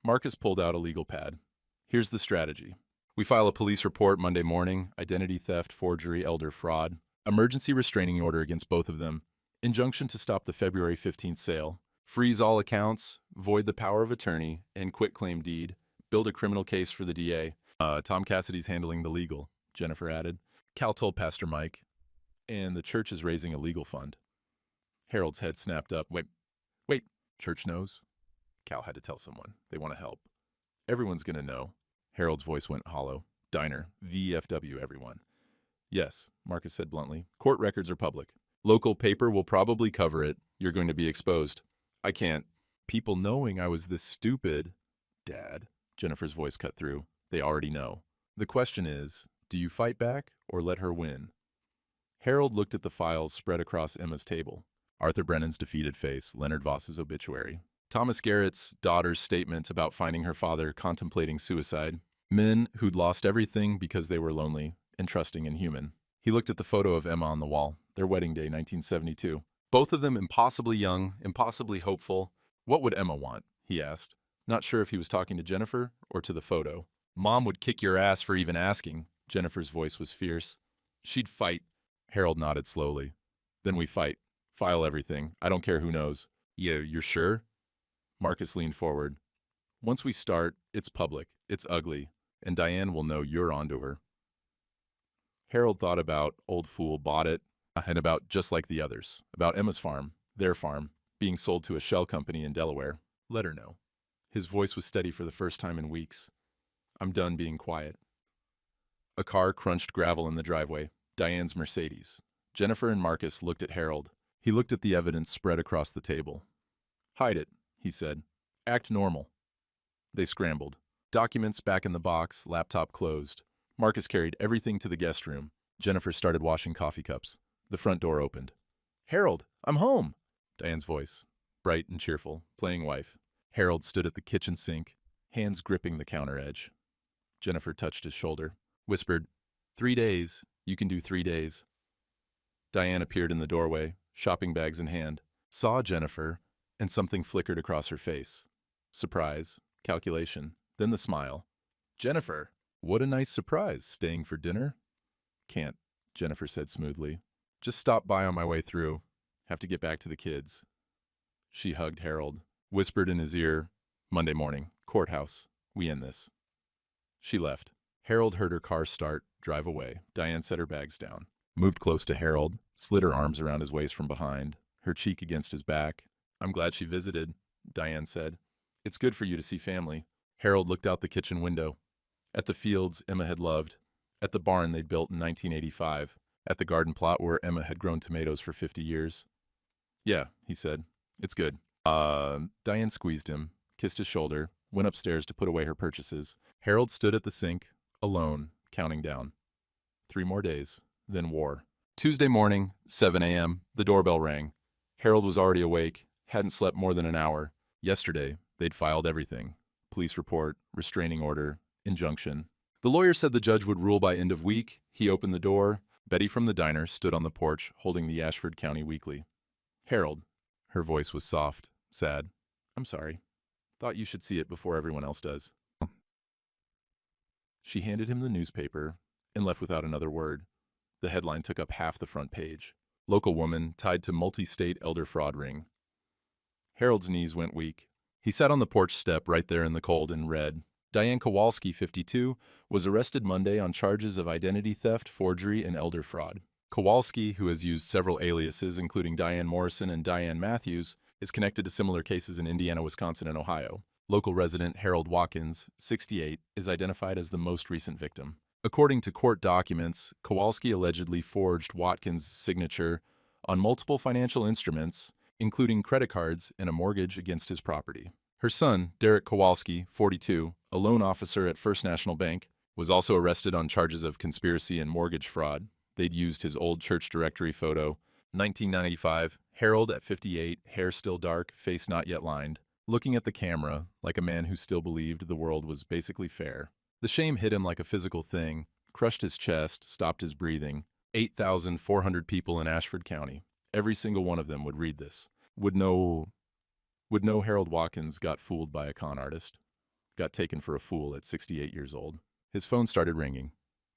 Marcus pulled out a legal pad. Here's the strategy. We file a police report Monday morning, identity theft, forgery, elder fraud, emergency restraining order against both of them, injunction to stop the February 15th sale, freeze all accounts, void the power of attorney, and quitclaim deed, build a criminal case for the DA. Tom Cassidy's handling the legal, Jennifer added. Cal told Pastor Mike. And the church is raising a legal fund. Harold's head snapped up. Wait, church knows? Cal had to tell someone. They want to help. Everyone's gonna know. Harold's voice went hollow. Diner, VFW, everyone. Yes, Marcus said bluntly. Court records are public. Local paper will probably cover it. You're going to be exposed. I can't. People knowing I was this stupid. Dad, Jennifer's voice cut through. They already know. The question is, do you fight back or let her win? Harold looked at the files spread across Emma's table. Arthur Brennan's defeated face, Leonard Voss's obituary, Thomas Garrett's daughter's statement about finding her father contemplating suicide, men who'd lost everything because they were lonely and trusting and human. He looked at the photo of Emma on the wall, their wedding day, 1972. Both of them impossibly young, impossibly hopeful. What would Emma want? He asked, not sure if he was talking to Jennifer or to the photo. Mom would kick your ass for even asking. Jennifer's voice was fierce. She'd fight. Harold nodded slowly. Then we fight. File everything. I don't care who knows. Yeah, you're sure? Marcus leaned forward. Once we start, it's public, it's ugly, and Diane will know you're onto her. Harold thought about Old Fool Bought It, and about Just Like the Others, about Emma's farm, their farm, being sold to a shell company in Delaware. Let her know. His voice was steady for the first time in weeks. I'm done being quiet. A car crunched gravel in the driveway, Diane's Mercedes. Jennifer and Marcus looked at Harold. He looked at the evidence spread across the table. Hide it, he said. Act normal. They scrambled. Documents back in the box, laptop closed. Marcus carried everything to the guest room. Jennifer started washing coffee cups. The front door opened. Harold, I'm home! Diane's voice, bright and cheerful, playing wife. Harold stood at the kitchen sink, hands gripping the counter edge. Jennifer touched his shoulder, whispered, 3 days. You can do 3 days. Diane appeared in the doorway, shopping bags in hand, saw Jennifer, and something flickered across her face. Surprise, calculation, then the smile. Jennifer, what a nice surprise, staying for dinner? Can't, Jennifer said smoothly. Just stop by on my way through. Have to get back to the kids. She hugged Harold, whispered in his ear, Monday morning, courthouse, we end this. She left. Harold heard her car start, drive away. Diane set her bags down, moved close to Harold, slid her arms around his waist from behind, her cheek against his back. I'm glad she visited, Diane said. It's good for you to see family. Harold looked out the kitchen window. At the fields Emma had loved, at the barn they'd built in 1985, at the garden plot where Emma had grown tomatoes for 50 years. Yeah, he said. It's good. Diane squeezed him, kissed his shoulder, went upstairs to put away her purchases. Harold stood at the sink, alone, counting down. 3 more days, then war. Tuesday morning, 7 a.m., the doorbell rang. Harold was already awake, hadn't slept more than an hour. Yesterday, they'd filed everything. Police report, restraining order, injunction. The lawyer said the judge would rule by end of week. He opened the door. Betty from the diner stood on the porch, holding the Ashford County Weekly. Harold. Her voice was soft, sad. I'm sorry. Thought you should see it before everyone else does. She handed him the newspaper and left without another word. The headline took up half the front page. Local woman tied to multi-state elder fraud ring. Harold's knees went weak. He sat on the porch step right there in the cold and read. Diane Kowalski, 52, was arrested Monday on charges of identity theft, forgery, and elder fraud. Kowalski, who has used several aliases, including Diane Morrison and Diane Matthews, is connected to similar cases in Indiana, Wisconsin, and Ohio. Local resident Harold Watkins, 68, is identified as the most recent victim. According to court documents, Kowalski allegedly forged Watkins' signature on multiple financial instruments, including credit cards and a mortgage against his property. Her son, Derek Kowalski, 42, a loan officer at First National Bank, was also arrested on charges of conspiracy and mortgage fraud. They'd used his old church directory photo. 1995, Harold at 58, hair still dark, face not yet lined, looking at the camera like a man who still believed the world was basically fair. The shame hit him like a physical thing, crushed his chest, stopped his breathing. 8,400 people in Ashford County. Every single one of them would read this. Would know Harold Watkins got fooled by a con artist. Got taken for a fool at 68 years old. His phone started ringing.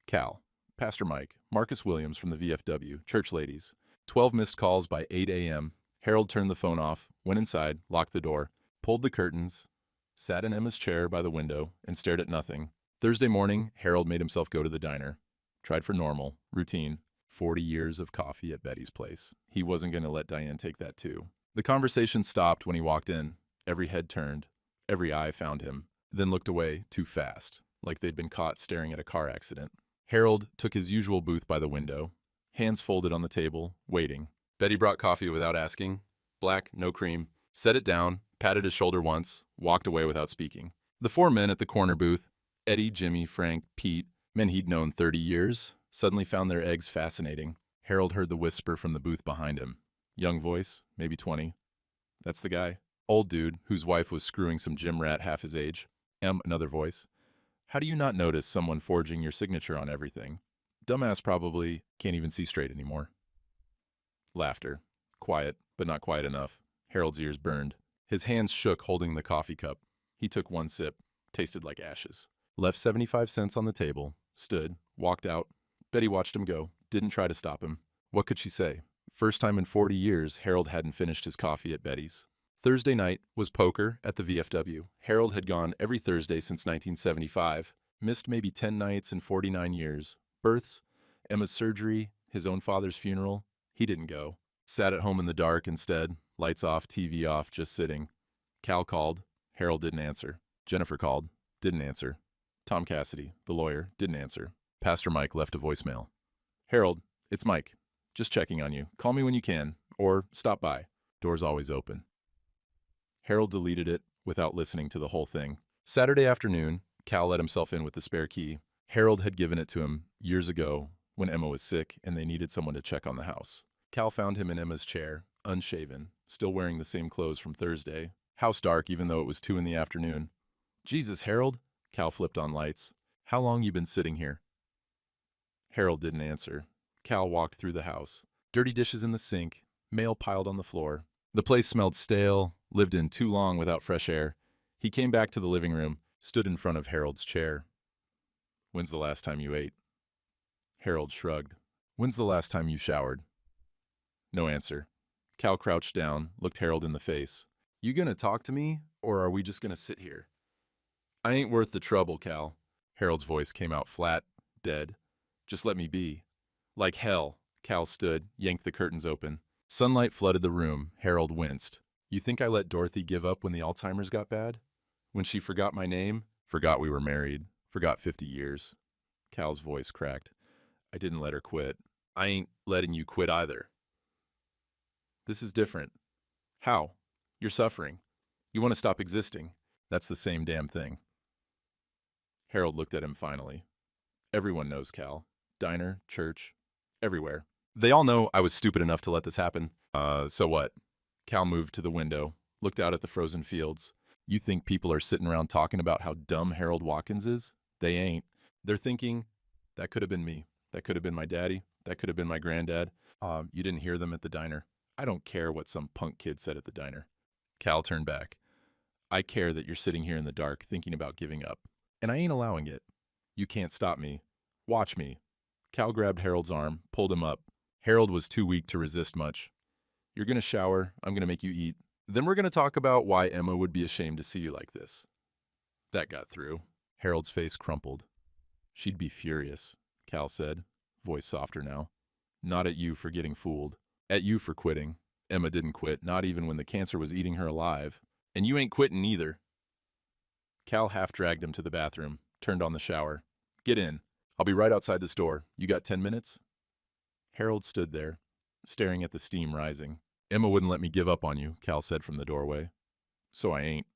Cal, Pastor Mike, Marcus Williams from the VFW, church ladies. 12 missed calls by 8 a.m. Harold turned the phone off, went inside, locked the door, pulled the curtains, sat in Emma's chair by the window, and stared at nothing. Thursday morning, Harold made himself go to the diner. Tried for normal, routine. 40 years of coffee at Betty's place. He wasn't going to let Diane take that too. The conversation stopped when he walked in. Every head turned. Every eye found him, then looked away too fast, like they'd been caught staring at a car accident. Harold took his usual booth by the window, hands folded on the table, waiting. Betty brought coffee without asking. Black, no cream. Set it down, patted his shoulder once, walked away without speaking. The four men at the corner booth, Eddie, Jimmy, Frank, Pete, men he'd known 30 years, suddenly found their eggs fascinating. Harold heard the whisper from the booth behind him. Young voice, maybe 20. That's the guy. Old dude, whose wife was screwing some gym rat half his age. Another voice. How do you not notice someone forging your signature on everything? Dumbass probably can't even see straight anymore. Laughter. Quiet, but not quiet enough. Harold's ears burned. His hands shook holding the coffee cup. He took one sip. Tasted like ashes. Left 75 cents on the table. Stood. Walked out. Betty watched him go. Didn't try to stop him. What could she say? First time in 40 years, Harold hadn't finished his coffee at Betty's. Thursday night was poker at the VFW. Harold had gone every Thursday since 1975. Missed maybe 10 nights in 49 years. Births, Emma's surgery, his own father's funeral. He didn't go. Sat at home in the dark instead. Lights off, TV off, just sitting. Cal called. Harold didn't answer. Jennifer called. Didn't answer. Tom Cassidy, the lawyer, didn't answer. Pastor Mike left a voicemail. Harold, it's Mike. Just checking on you. Call me when you can. Or stop by. Door's always open. Harold deleted it without listening to the whole thing. Saturday afternoon, Cal let himself in with the spare key. Harold had given it to him years ago when Emma was sick and they needed someone to check on the house. Cal found him in Emma's chair, unshaven, still wearing the same clothes from Thursday. House dark even though it was 2 in the afternoon. Jesus, Harold? Cal flipped on lights. How long you been sitting here? Harold didn't answer. Cal walked through the house. Dirty dishes in the sink, mail piled on the floor. The place smelled stale, lived in too long without fresh air. He came back to the living room, stood in front of Harold's chair. When's the last time you ate? Harold shrugged. When's the last time you showered? No answer. Cal crouched down, looked Harold in the face. You gonna talk to me, or are we just gonna sit here? I ain't worth the trouble, Cal. Harold's voice came out flat, dead. Just let me be. Like hell. Cal stood, yanked the curtains open. Sunlight flooded the room. Harold winced. You think I let Dorothy give up when the Alzheimer's got bad? When she forgot my name? Forgot we were married. Forgot 50 years. Cal's voice cracked. I didn't let her quit. I ain't letting you quit either. This is different. How? You're suffering. You want to stop existing. That's the same damn thing. Harold looked at him finally. Everyone knows Cal. Diner, church, everywhere. They all know I was stupid enough to let this happen. So what? Cal moved to the window, looked out at the frozen fields. You think people are sitting around talking about how dumb Harold Watkins is? They ain't. They're thinking, that could have been me. That could have been my daddy. That could have been my granddad. You didn't hear them at the diner. I don't care what some punk kid said at the diner. Cal turned back. I care that you're sitting here in the dark thinking about giving up. And I ain't allowing it. You can't stop me. Watch me. Cal grabbed Harold's arm, pulled him up. Harold was too weak to resist much. You're going to shower. I'm going to make you eat. Then we're going to talk about why Emma would be ashamed to see you like this. That got through. Harold's face crumpled. She'd be furious, Cal said, voice softer now. Not at you for getting fooled. At you for quitting. Emma didn't quit, not even when the cancer was eating her alive. And you ain't quitting either. Cal half dragged him to the bathroom, turned on the shower. Get in. I'll be right outside this door. You got 10 minutes? Harold stood there, staring at the steam rising. Emma wouldn't let me give up on you, Cal said from the doorway. So I ain't.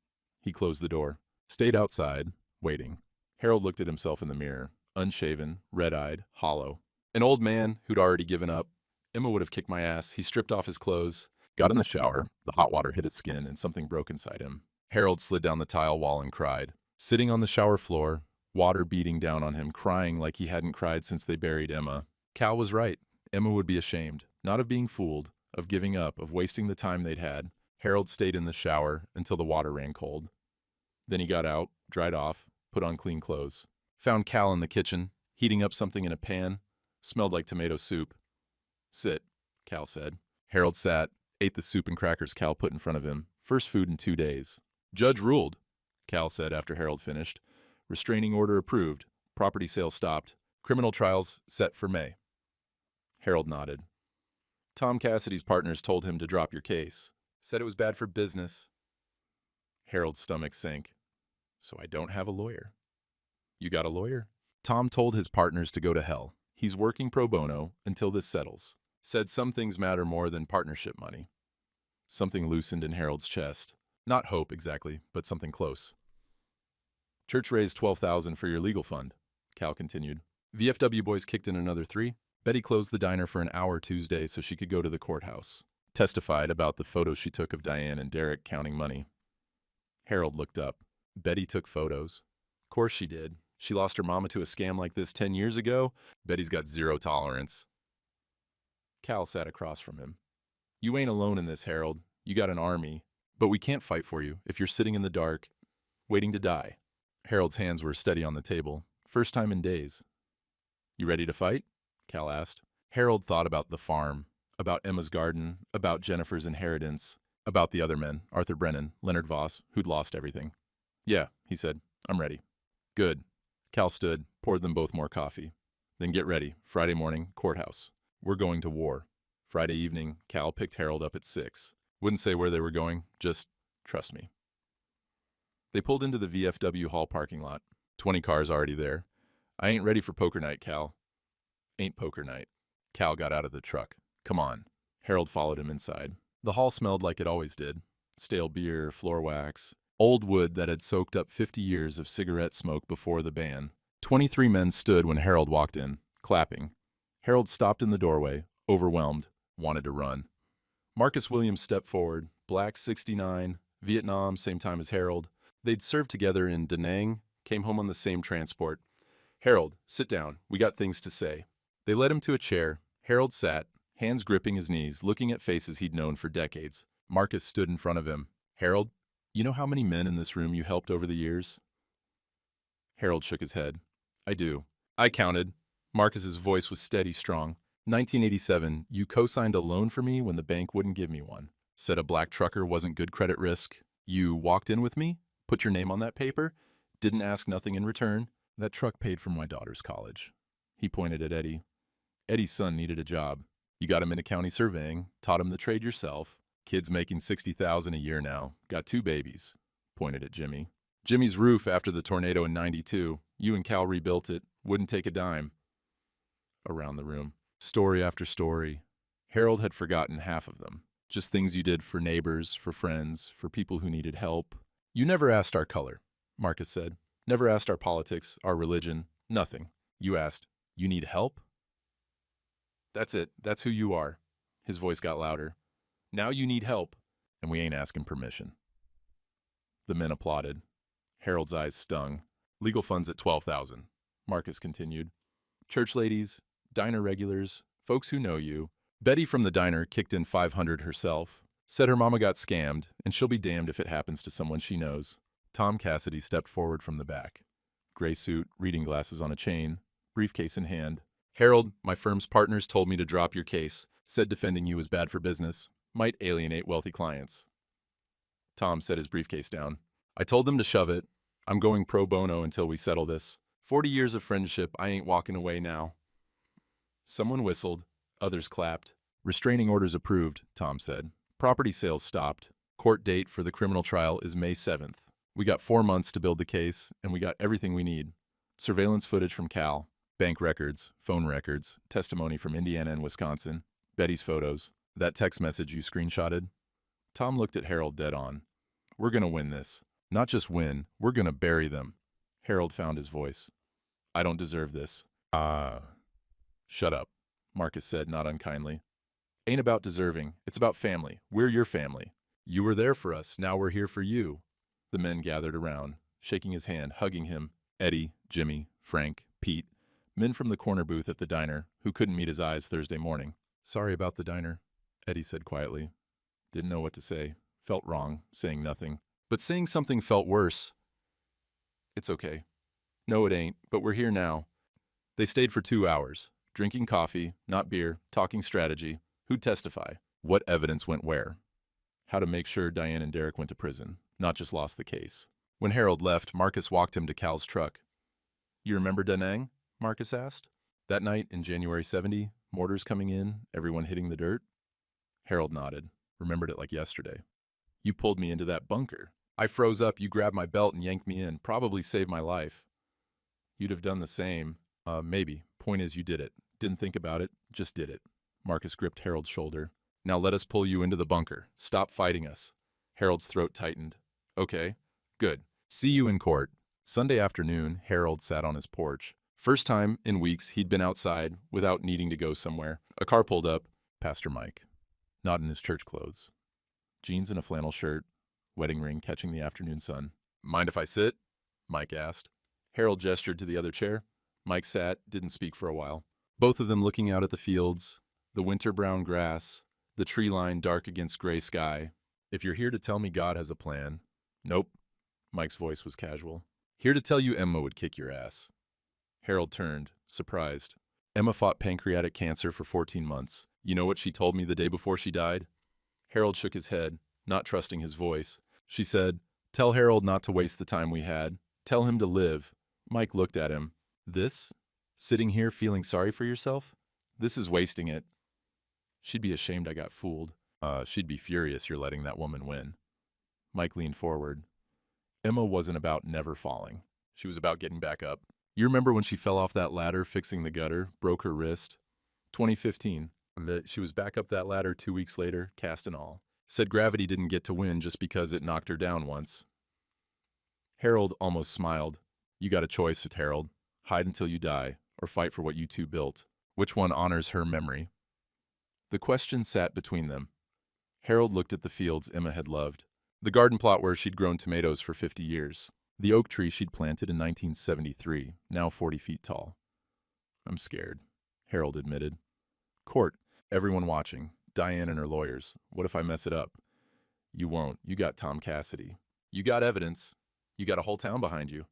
He closed the door. Stayed outside, waiting. Harold looked at himself in the mirror, unshaven, red-eyed, hollow. An old man who'd already given up. Emma would have kicked my ass. He stripped off his clothes, got in the shower. The hot water hit his skin and something broke inside him. Harold slid down the tile wall and cried. Sitting on the shower floor, water beating down on him, crying like he hadn't cried since they buried Emma. Cal was right. Emma would be ashamed, not of being fooled, of giving up, of wasting the time they'd had. Harold stayed in the shower until the water ran cold. Then he got out, dried off, put on clean clothes. Found Cal in the kitchen, heating up something in a pan. Smelled like tomato soup. Sit, Cal said. Harold sat, ate the soup and crackers Cal put in front of him. First food in 2 days. Judge ruled, Cal said after Harold finished. Restraining order approved. Property sale stopped. Criminal trials set for May. Harold nodded. Tom Cassidy's partners told him to drop your case. Said it was bad for business. Harold's stomach sank. So I don't have a lawyer. You got a lawyer? Tom told his partners to go to hell. He's working pro bono until this settles. Said some things matter more than partnership money. Something loosened in Harold's chest. Not hope exactly, but something close. Church raised $12,000 for your legal fund, Cal continued. VFW boys kicked in another $3. Betty closed the diner for an hour Tuesday so she could go to the courthouse. Testified about the photos she took of Diane and Derek counting money. Harold looked up. Betty took photos. Course she did. She lost her mama to a scam like this 10 years ago. Betty's got zero tolerance. Cal sat across from him. You ain't alone in this, Harold. You got an army. But we can't fight for you if you're sitting in the dark, waiting to die. Harold's hands were steady on the table. First time in days. You ready to fight? Cal asked. Harold thought about the farm, about Emma's garden, about Jennifer's inheritance, about the other men, Arthur Brennan, Leonard Voss, who'd lost everything. Yeah, he said. I'm ready. Good. Cal stood, poured them both more coffee. Then get ready. Friday morning, courthouse. We're going to war. Friday evening, Cal picked Harold up at 6. Wouldn't say where they were going, just trust me. They pulled into the VFW hall parking lot. 20 cars already there. I ain't ready for poker night, Cal. Ain't poker night. Cal got out of the truck. Come on. Harold followed him inside. The hall smelled like it always did. Stale beer, floor wax, old wood that had soaked up 50 years of cigarette smoke before the ban. 23 men stood when Harold walked in, clapping. Harold stopped in the doorway, overwhelmed, wanted to run. Marcus Williams stepped forward, black 69, Vietnam, same time as Harold. They'd served together in Da Nang, came home on the same transport. Harold, sit down. We got things to say. They led him to a chair. Harold sat, hands gripping his knees, looking at faces he'd known for decades. Marcus stood in front of him. Harold, you know how many men in this room you helped over the years? Harold shook his head. I do. I counted. Marcus's voice was steady, strong. 1987, you co-signed a loan for me when the bank wouldn't give me one. Said a black trucker wasn't good credit risk. You walked in with me, put your name on that paper, didn't ask nothing in return. That truck paid for my daughter's college. He pointed at Eddie. Eddie's son needed a job. You got him into county surveying, taught him the trade yourself. Kid's making $60,000 a year now. Got 2 babies. Pointed at Jimmy. Jimmy's roof after the tornado in '92. You and Cal rebuilt it. Wouldn't take a dime. Around the room. Story after story. Harold had forgotten half of them. Just things you did for neighbors, for friends, for people who needed help. You never asked our color, Marcus said. Never asked our politics, our religion, nothing. You asked, you need help? That's it. That's who you are. His voice got louder. Now you need help, and we ain't asking permission. The men applauded. Harold's eyes stung. Legal funds at $12,000, Marcus continued. Church ladies, diner regulars, folks who know you. Betty from the diner kicked in $500 herself. Said her mama got scammed, and she'll be damned if it happens to someone she knows. Tom Cassidy stepped forward from the back. Gray suit, reading glasses on a chain, briefcase in hand. Harold, my firm's partners told me to drop your case. Said defending you was bad for business. Might alienate wealthy clients. Tom set his briefcase down. I told them to shove it. I'm going pro bono until we settle this. 40 years of friendship, I ain't walking away now. Someone whistled. Others clapped. Restraining orders approved, Tom said. Property sales stopped. Court date for the criminal trial is May 7th. We got 4 months to build the case, and we got everything we need. Surveillance footage from Cal, bank records, phone records, testimony from Indiana and Wisconsin, Betty's photos, that text message you screenshotted. Tom looked at Harold dead on. We're gonna win this. Not just win, we're gonna bury them. Harold found his voice. I don't deserve this. Shut up, Marcus said, not unkindly. Ain't about deserving, it's about family. We're your family. You were there for us, now we're here for you. The men gathered around, shaking his hand, hugging him. Eddie, Jimmy, Frank, Pete, men from the corner booth at the diner who couldn't meet his eyes Thursday morning. Sorry about the diner, Eddie said quietly. Didn't know what to say. Felt wrong, saying nothing. But saying something felt worse. It's okay. No, it ain't, but we're here now. They stayed for 2 hours, drinking coffee, not beer, talking strategy. Who'd testify? What evidence went where? How to make sure Diane and Derek went to prison, not just lost the case. When Harold left, Marcus walked him to Cal's truck. You remember Da Nang? Marcus asked. That night in January '70, Mortars coming in, everyone hitting the dirt? Harold nodded, remembered it like yesterday. You pulled me into that bunker. I froze up, you grabbed my belt and yanked me in, probably saved my life. You'd have done the same. Maybe. Point is, you did it. Didn't think about it, just did it. Marcus gripped Harold's shoulder. Now let us pull you into the bunker. Stop fighting us. Harold's throat tightened. Okay, good. See you in court. Sunday afternoon, Harold sat on his porch. First time in weeks he'd been outside without needing to go somewhere. A car pulled up. Pastor Mike. Not in his church clothes. Jeans and a flannel shirt. Wedding ring catching the afternoon sun. Mind if I sit? Mike asked. Harold gestured to the other chair. Mike sat, didn't speak for a while. Both of them looking out at the fields, the winter-brown grass, the tree line dark against gray sky. If you're here to tell me God has a plan. Nope. Mike's voice was casual. Here to tell you Emma would kick your ass. Harold turned, surprised. Emma fought pancreatic cancer for 14 months. You know what she told me the day before she died? Harold shook his head, not trusting his voice. She said, tell Harold not to waste the time we had. Tell him to live. Mike looked at him. This? Sitting here feeling sorry for yourself? This is wasting it. She'd be ashamed I got fooled. She'd be furious you're letting that woman win. Mike leaned forward. Emma wasn't about never falling. She was about getting back up. You remember when she fell off that ladder fixing the gutter, broke her wrist? 2015. She was back up that ladder 2 weeks later, cast and all. Said gravity didn't get to win just because it knocked her down once. Harold almost smiled. You got a choice, Harold. Hide until you die, or fight for what you two built. Which one honors her memory? The question sat between them. Harold looked at the fields Emma had loved. The garden plot where she'd grown tomatoes for 50 years. The oak tree she'd planted in 1973, now 40 feet tall. I'm scared, Harold admitted. Court, everyone watching, Diane and her lawyers. What if I mess it up? You won't. You got Tom Cassidy. You got evidence. You got a whole town behind you.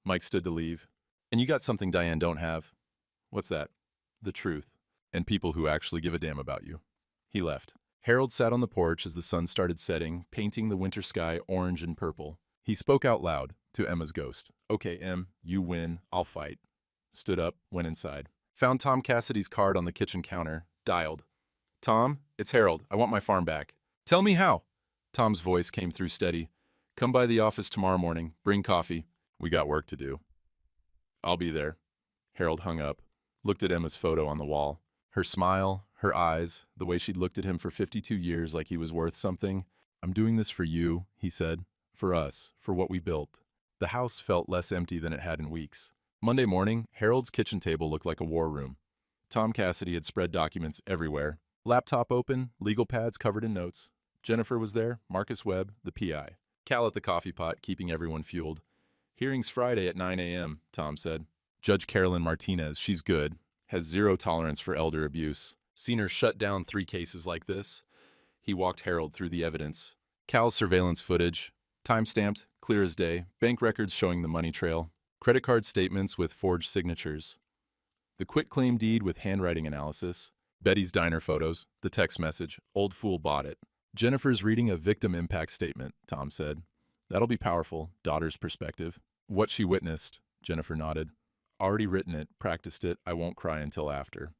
Mike stood to leave. And you got something Diane don't have. What's that? The truth. And people who actually give a damn about you. He left. Harold sat on the porch as the sun started setting, painting the winter sky orange and purple. He spoke out loud to Emma's ghost. Okay, Em, you win. I'll fight. Stood up, went inside. Found Tom Cassidy's card on the kitchen counter. Dialed. Tom, it's Harold. I want my farm back. Tell me how. Tom's voice came through steady. Come by the office tomorrow morning. Bring coffee. We got work to do. I'll be there. Harold hung up, looked at Emma's photo on the wall. Her smile, her eyes, the way she'd looked at him for 52 years like he was worth something. I'm doing this for you, he said. For us, for what we built. The house felt less empty than it had in weeks. Monday morning, Harold's kitchen table looked like a war room. Tom Cassidy had spread documents everywhere. Laptop open, legal pads covered in notes. Jennifer was there, Marcus Webb, the PI. Cal at the coffee pot, keeping everyone fueled. Hearings Friday at 9 a.m., Tom said. Judge Carolyn Martinez, she's good. Has zero tolerance for elder abuse. Seen her shut down 3 cases like this. He walked Harold through the evidence. Cal's surveillance footage. Time-stamped, clear as day. Bank records showing the money trail. Credit card statements with forged signatures. The quitclaim deed with handwriting analysis. Betty's diner photos. The text message. Old fool bought it. Jennifer's reading a victim impact statement, Tom said. That'll be powerful. Daughter's perspective. What she witnessed, Jennifer nodded. Already written it, practiced it, I won't cry until after.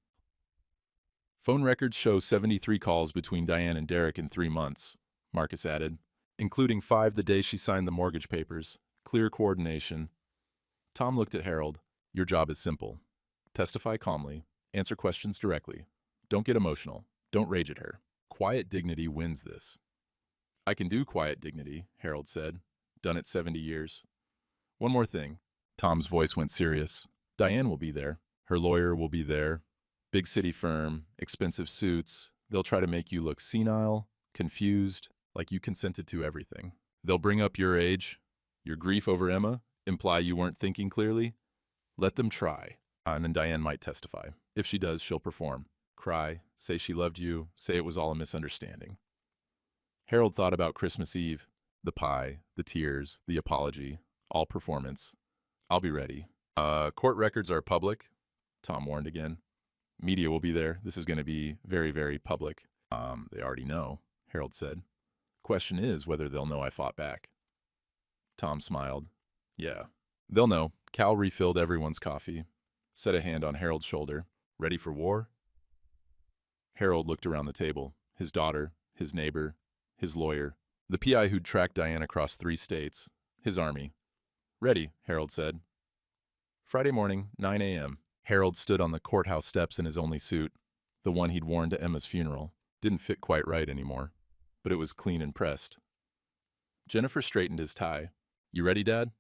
Phone records show 73 calls between Diane and Derek in 3 months, Marcus added, including 5 the day she signed the mortgage papers. Clear coordination. Tom looked at Harold. Your job is simple. Testify calmly. Answer questions directly. Don't get emotional. Don't rage at her. Quiet dignity wins this. I can do quiet dignity, Harold said. Done it 70 years. One more thing. Tom's voice went serious. Diane will be there. Her lawyer will be there. Big city firm, expensive suits. They'll try to make you look senile, confused, like you consented to everything. They'll bring up your age, your grief over Emma, imply you weren't thinking clearly. Let them try. And then Diane might testify. If she does, she'll perform. Cry, say she loved you, say it was all a misunderstanding. Harold thought about Christmas Eve. The pie, the tears, the apology, all performance. I'll be ready. Court records are public, Tom warned again. Media will be there. This is going to be very, very public. They already know, Harold said. Question is whether they'll know I fought back. Tom smiled. Yeah, they'll know. Cal refilled everyone's coffee, set a hand on Harold's shoulder. Ready for war? Harold looked around the table. His daughter, his neighbor, his lawyer, the PI who'd tracked Diane across 3 states, his army. "Ready," Harold said. Friday morning, 9 a.m. Harold stood on the courthouse steps in his only suit, the one he'd worn to Emma's funeral. Didn't fit quite right anymore, but it was clean and pressed. Jennifer straightened his tie. "You ready, Dad?"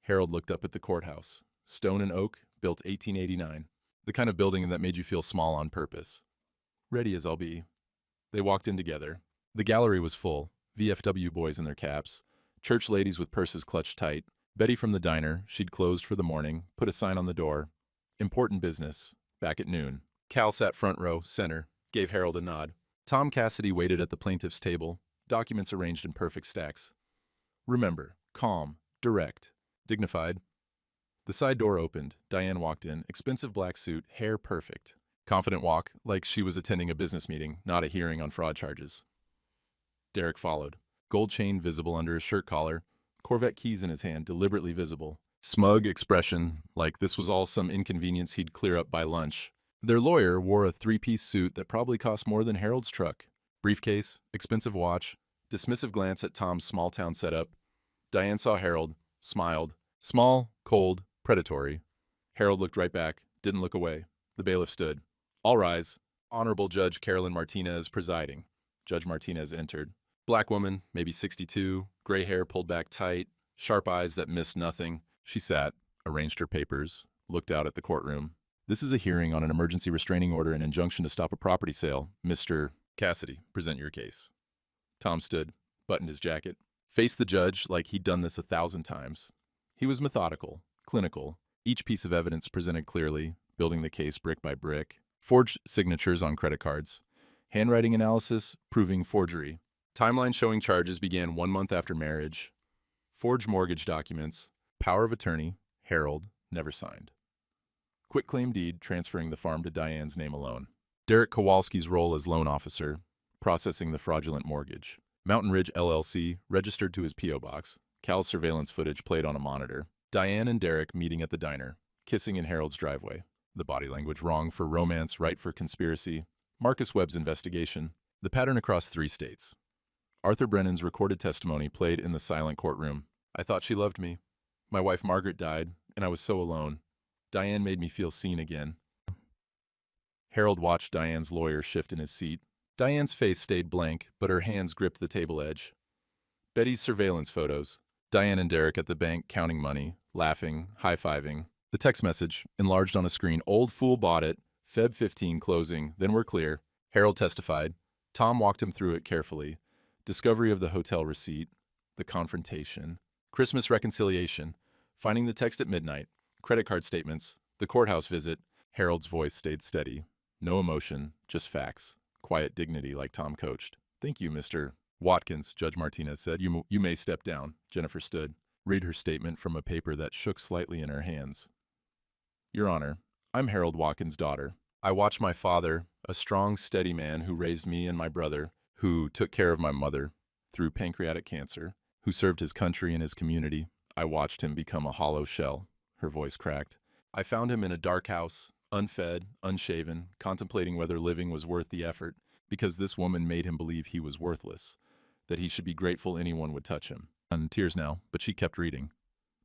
Harold looked up at the courthouse. Stone and oak, built 1889. The kind of building that made you feel small on purpose. "Ready as I'll be." They walked in together. The gallery was full. VFW boys in their caps. Church ladies with purses clutched tight. Betty from the diner, she'd closed for the morning, put a sign on the door. "Important business. Back at noon." Cal sat front row, center, gave Harold a nod. Tom Cassidy waited at the plaintiff's table, documents arranged in perfect stacks. Remember, calm, direct, dignified. The side door opened. Diane walked in, expensive black suit, hair perfect. Confident walk, like she was attending a business meeting, not a hearing on fraud charges. Derek followed. Gold chain visible under his shirt collar, Corvette keys in his hand, deliberately visible. Smug expression, like this was all some inconvenience he'd clear up by lunch. Their lawyer wore a 3-piece suit that probably cost more than Harold's truck. Briefcase, expensive watch, dismissive glance at Tom's small-town setup. Diane saw Harold, smiled. Small, cold, predatory. Harold looked right back, didn't look away. The bailiff stood. "All rise." Honorable Judge Carolyn Martinez presiding. Judge Martinez entered. Black woman, maybe 62, gray hair pulled back tight, sharp eyes that missed nothing. She sat, arranged her papers, looked out at the courtroom. "This is a hearing on an emergency restraining order and injunction to stop a property sale. Mr. Cassidy, present your case." Tom stood, buttoned his jacket, faced the judge like he'd done this 1,000 times. He was methodical, clinical, each piece of evidence presented clearly, building the case brick by brick. Forged signatures on credit cards. Handwriting analysis proving forgery. Timeline showing charges began 1 month after marriage. Forged mortgage documents. Power of attorney, Harold, never signed. Quitclaim deed transferring the farm to Diane's name alone. Derek Kowalski's role as loan officer, processing the fraudulent mortgage. Mountain Ridge LLC, registered to his P.O. box. Cal's surveillance footage played on a monitor. Diane and Derek meeting at the diner, kissing in Harold's driveway. The body language wrong for romance, right for conspiracy. Marcus Webb's investigation. The pattern across 3 states. Arthur Brennan's recorded testimony played in the silent courtroom. "I thought she loved me. My wife Margaret died, and I was so alone. Diane made me feel seen again." Harold watched Diane's lawyer shift in his seat. Diane's face stayed blank, but her hands gripped the table edge. Betty's surveillance photos. Diane and Derek at the bank counting money, laughing, high-fiving. The text message, enlarged on a screen. "Old fool bought it. Feb 15 closing. Then we're clear." Harold testified. Tom walked him through it carefully. Discovery of the hotel receipt. The confrontation. Christmas reconciliation. Finding the text at midnight. Credit card statements. The courthouse visit. Harold's voice stayed steady. No emotion, just facts. Quiet dignity like Tom coached. "Thank you, Mr. Watkins," Judge Martinez said. You may step down." Jennifer stood. Read her statement from a paper that shook slightly in her hands. "Your Honor, I'm Harold Watkins' daughter. I watched my father, a strong, steady man who raised me and my brother, who took care of my mother through pancreatic cancer, who served his country and his community. I watched him become a hollow shell." Her voice cracked. "I found him in a dark house, unfed, unshaven, contemplating whether living was worth the effort, because this woman made him believe he was worthless, that he should be grateful anyone would touch him." In tears now, but she kept reading.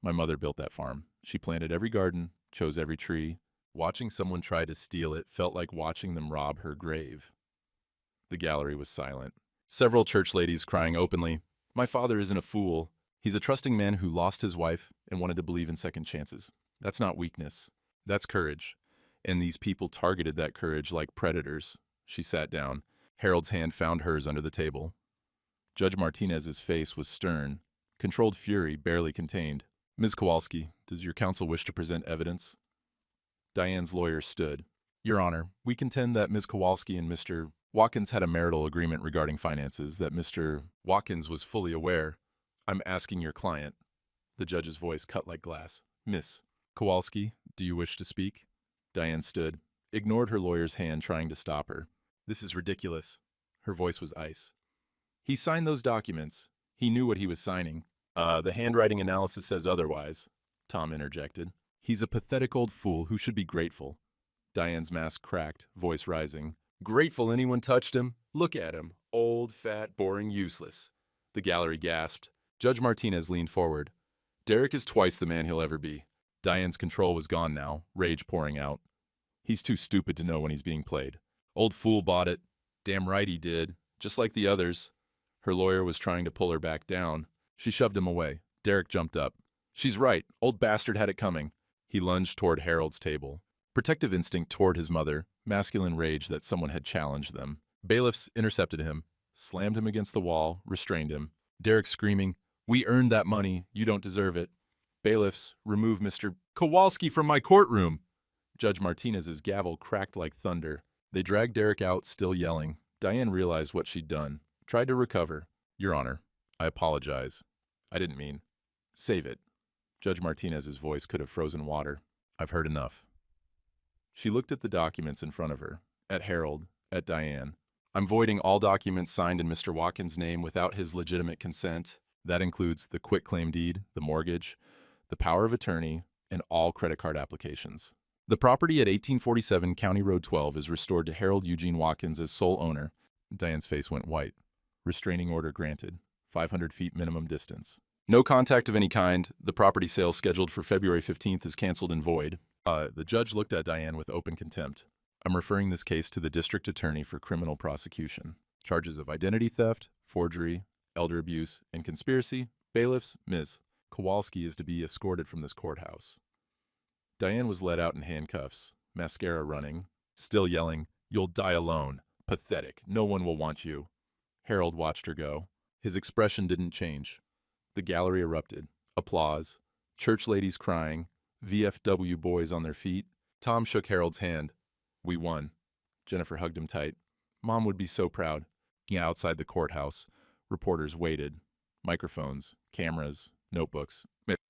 "My mother built that farm. She planted every garden, chose every tree. Watching someone try to steal it felt like watching them rob her grave." The gallery was silent. Several church ladies crying openly, "My father isn't a fool. He's a trusting man who lost his wife and wanted to believe in second chances. That's not weakness. That's courage. And these people targeted that courage like predators." She sat down. Harold's hand found hers under the table. Judge Martinez's face was stern, controlled fury barely contained. "Ms. Kowalski, does your counsel wish to present evidence?" Diane's lawyer stood. "Your Honor, we contend that Ms. Kowalski and Mr. Watkins had a marital agreement regarding finances, that Mr. Watkins was fully aware. I'm asking your client." The judge's voice cut like glass. "Miss Kowalski, do you wish to speak?" Diane stood, ignored her lawyer's hand trying to stop her. "This is ridiculous." Her voice was ice. "He signed those documents. He knew what he was signing." The handwriting analysis says otherwise," Tom interjected. "He's a pathetic old fool who should be grateful." Diane's mask cracked, voice rising. Grateful anyone touched him? Look at him. Old, fat, boring, useless. The gallery gasped. Judge Martinez leaned forward. Derek is twice the man he'll ever be. Diane's control was gone now, rage pouring out. He's too stupid to know when he's being played. Old fool bought it. Damn right he did. Just like the others. Her lawyer was trying to pull her back down. She shoved him away. Derek jumped up. She's right. Old bastard had it coming. He lunged toward Harold's table. Protective instinct toward his mother, masculine rage that someone had challenged them. Bailiffs intercepted him, slammed him against the wall, restrained him. Derek screaming, "We earned that money. You don't deserve it." Bailiffs, remove Mr. Kowalski from my courtroom. Judge Martinez's gavel cracked like thunder. They dragged Derek out, still yelling. Diane realized what she'd done. Tried to recover. Your Honor, I apologize. I didn't mean. Save it. Judge Martinez's voice could have frozen water. I've heard enough. She looked at the documents in front of her, at Harold, at Diane. I'm voiding all documents signed in Mr. Watkins' name without his legitimate consent. That includes the quitclaim deed, the mortgage, the power of attorney, and all credit card applications. The property at 1847 County Road 12 is restored to Harold Eugene Watkins as sole owner. Diane's face went white. Restraining order granted. 500 feet minimum distance. No contact of any kind. The property sale scheduled for February 15th is canceled and void. The judge looked at Diane with open contempt. I'm referring this case to the district attorney for criminal prosecution. Charges of identity theft, forgery, elder abuse, and conspiracy. Bailiffs, Ms. Kowalski is to be escorted from this courthouse. Diane was led out in handcuffs, mascara running, still yelling, "You'll die alone. Pathetic. No one will want you." Harold watched her go. His expression didn't change. The gallery erupted. Applause. Church ladies crying. VFW boys on their feet. Tom shook Harold's hand. We won. Jennifer hugged him tight. Mom would be so proud. Outside the courthouse, reporters waited. Microphones, cameras, notebooks.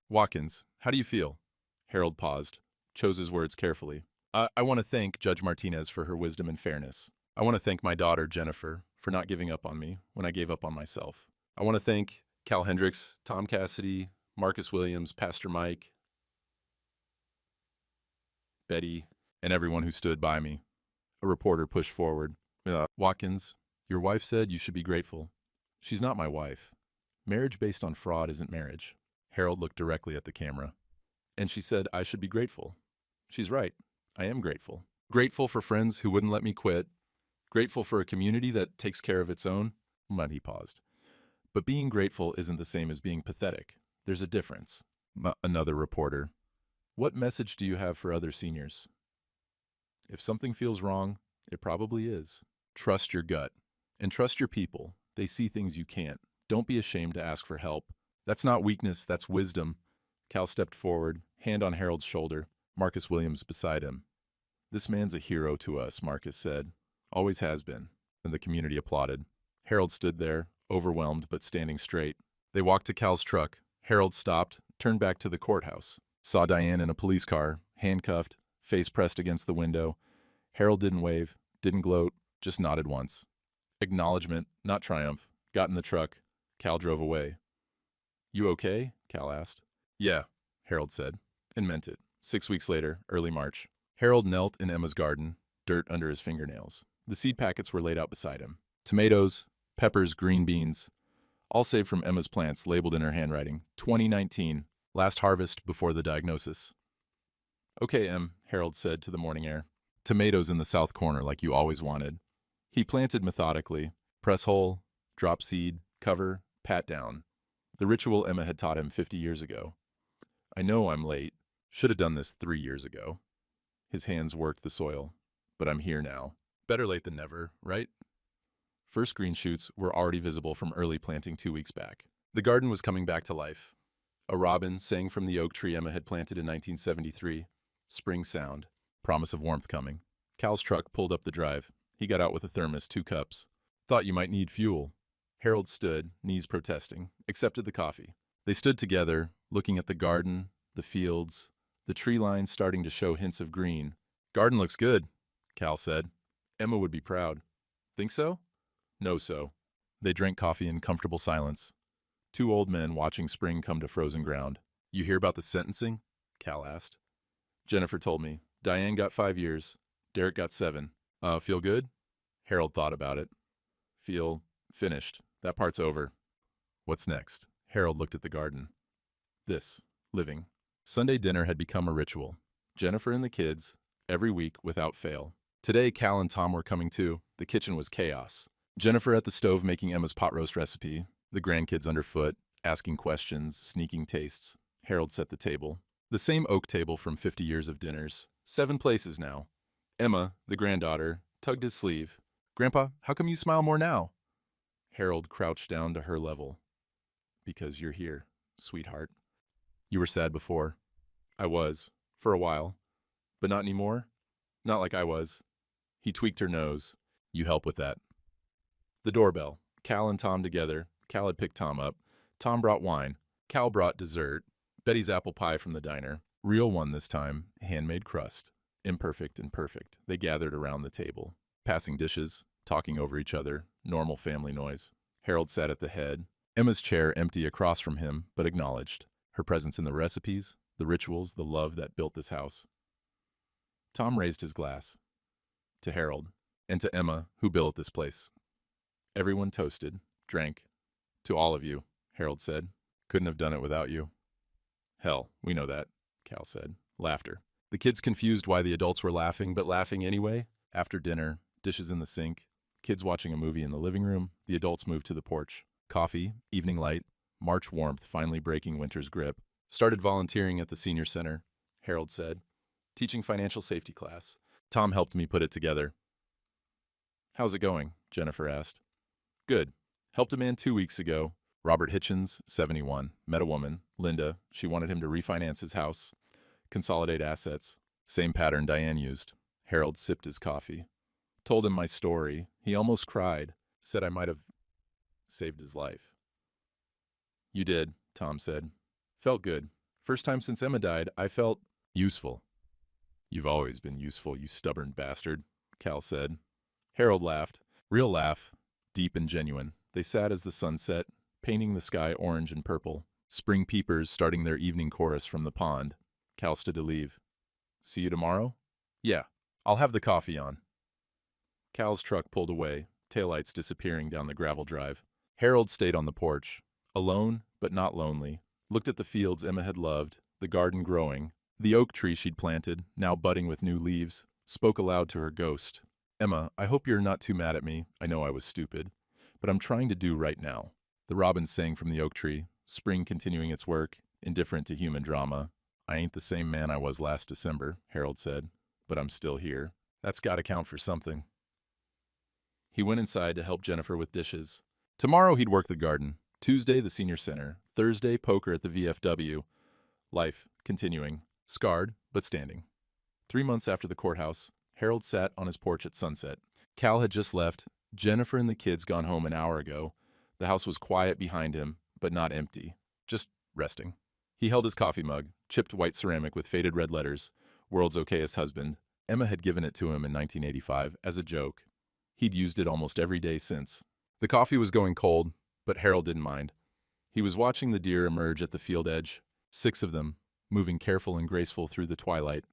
Watkins, how do you feel? Harold paused, chose his words carefully. I want to thank Judge Martinez for her wisdom and fairness. I want to thank my daughter, Jennifer, for not giving up on me when I gave up on myself. I want to thank Cal Hendricks, Tom Cassidy, Marcus Williams, Pastor Mike, Betty, and everyone who stood by me. A reporter pushed forward. Watkins, your wife said you should be grateful. She's not my wife. Marriage based on fraud isn't marriage. Harold looked directly at the camera. And she said I should be grateful. She's right. I am grateful. Grateful for friends who wouldn't let me quit. Grateful for a community that takes care of its own. But he paused. But being grateful isn't the same as being pathetic. There's a difference. Another reporter. What message do you have for other seniors? If something feels wrong, it probably is. Trust your gut. And trust your people. They see things you can't. Don't be ashamed to ask for help. That's not weakness, that's wisdom. Cal stepped forward, hand on Harold's shoulder, Marcus Williams beside him. This man's a hero to us, Marcus said. Always has been. And the community applauded. Harold stood there, overwhelmed but standing straight. They walked to Cal's truck. Harold stopped, turned back to the courthouse. Saw Diane in a police car, handcuffed, face pressed against the window. Harold didn't wave, didn't gloat, just nodded once. Acknowledgement, not triumph. Got in the truck. Cal drove away. You okay? Cal asked. Yeah, Harold said, and meant it. 6 weeks later, early March. Harold knelt in Emma's garden, dirt under his fingernails. The seed packets were laid out beside him. Tomatoes, peppers, green beans, all saved from Emma's plants labeled in her handwriting. 2019, last harvest before the diagnosis. Okay, Em, Harold said to the morning air. Tomatoes in the south corner like you always wanted. He planted methodically. Press hole, drop seed, cover, pat down. The ritual Emma had taught him 50 years ago. I know I'm late. Should have done this 3 years ago. His hands worked the soil. But I'm here now. Better late than never, right? First green shoots were already visible from early planting 2 weeks back. The garden was coming back to life. A robin sang from the oak tree Emma had planted in 1973. Spring sound. Promise of warmth coming. Cal's truck pulled up the drive. He got out with a thermos, 2 cups. Thought you might need fuel. Harold stood, knees protesting, accepted the coffee. They stood together, looking at the garden, the fields, the tree lines starting to show hints of green. Garden looks good, Cal said. Emma would be proud. Think so? No so. They drank coffee in comfortable silence. 2 old men watching spring come to frozen ground. You hear about the sentencing? Cal asked. Jennifer told me. Diane got 5 years. Derek got 7. Feel good? Harold thought about it. Feel finished. That part's over. What's next? Harold looked at the garden. This. Living. Sunday dinner had become a ritual. Jennifer and the kids, every week without fail. Today, Cal and Tom were coming too. The kitchen was chaos. Jennifer at the stove making Emma's pot roast recipe, the grandkids underfoot, asking questions, sneaking tastes. Harold set the table. The same oak table from 50 years of dinners. 7 places now. Emma, the granddaughter, tugged his sleeve. "Grandpa, how come you smile more now?" Harold crouched down to her level. "Because you're here, sweetheart. You were sad before." "I was, for a while. But not anymore? Not like I was." He tweaked her nose. "You help with that." The doorbell. Cal and Tom together. Cal had picked Tom up. Tom brought wine. Cal brought dessert. Betty's apple pie from the diner. Real one this time. Handmade crust. Imperfect and perfect. They gathered around the table. Passing dishes. Talking over each other. Normal family noise. Harold sat at the head. Emma's chair empty across from him, but acknowledged. Her presence in the recipes, the rituals, the love that built this house. Tom raised his glass. To Harold. And to Emma, who built this place. Everyone toasted, drank. "To all of you," Harold said. "Couldn't have done it without you." "Hell, we know that," Cal said. Laughter. The kids confused why the adults were laughing, but laughing anyway. After dinner, dishes in the sink, kids watching a movie in the living room, the adults moved to the porch. Coffee, evening light, March warmth finally breaking winter's grip. "Started volunteering at the senior center," Harold said. "Teaching financial safety class. Tom helped me put it together." "How's it going?" Jennifer asked. "Good. Helped a man 2 weeks ago. Robert Hitchens, 71. Met a woman, Linda. She wanted him to refinance his house. Consolidate assets. Same pattern Diane used." Harold sipped his coffee. Told him my story. He almost cried. Said I might have saved his life. "You did," Tom said. "Felt good. First time since Emma died, I felt useful." "You've always been useful, you stubborn bastard," Cal said. Harold laughed. Real laugh. Deep and genuine. They sat as the sun set, painting the sky orange and purple. Spring peepers starting their evening chorus from the pond. Cal stood to leave. "See you tomorrow?" "Yeah. I'll have the coffee on." Cal's truck pulled away, taillights disappearing down the gravel drive. Harold stayed on the porch. Alone, but not lonely. Looked at the fields Emma had loved, the garden growing, the oak tree she'd planted, now budding with new leaves. Spoke aloud to her ghost. "Emma, I hope you're not too mad at me. I know I was stupid. But I'm trying to do right now." The robins sang from the oak tree, spring continuing its work, indifferent to human drama. "I ain't the same man I was last December," Harold said. "But I'm still here. That's gotta count for something." He went inside to help Jennifer with dishes. Tomorrow he'd work the garden. Tuesday, the senior center. Thursday, poker at the VFW. Life, continuing. Scarred, but standing. 3 months after the courthouse, Harold sat on his porch at sunset. Cal had just left. Jennifer and the kids gone home an hour ago. The house was quiet behind him, but not empty. Just resting. He held his coffee mug, chipped white ceramic with faded red letters. "World's okayest husband." Emma had given it to him in 1985 as a joke. He'd used it almost every day since. The coffee was going cold, but Harold didn't mind. He was watching the deer emerge at the field edge. 6 of them, moving careful and graceful through the twilight.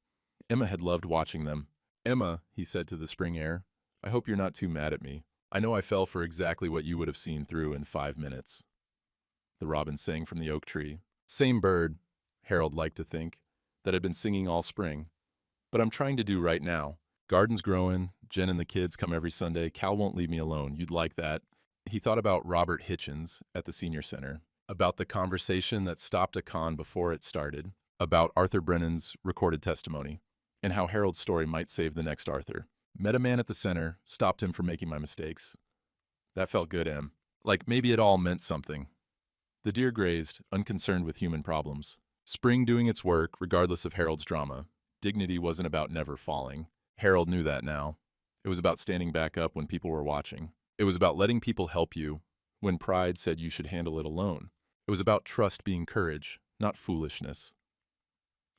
Emma had loved watching them. "Emma," he said to the spring air, "I hope you're not too mad at me. I know I fell for exactly what you would have seen through in 5 minutes." The robin sang from the oak tree. Same bird, Harold liked to think, that had been singing all spring. "But I'm trying to do right now. Garden's growing, Jen and the kids come every Sunday. Cal won't leave me alone. You'd like that." He thought about Robert Hitchens at the senior center, about the conversation that stopped a con before it started, about Arthur Brennan's recorded testimony, and how Harold's story might save the next Arthur. "Met a man at the center, stopped him from making my mistakes. That felt good, Em. Like maybe it all meant something." The deer grazed, unconcerned with human problems. Spring doing its work, regardless of Harold's drama. Dignity wasn't about never falling. Harold knew that now. It was about standing back up when people were watching. It was about letting people help you when pride said you should handle it alone. It was about trust being courage, not foolishness.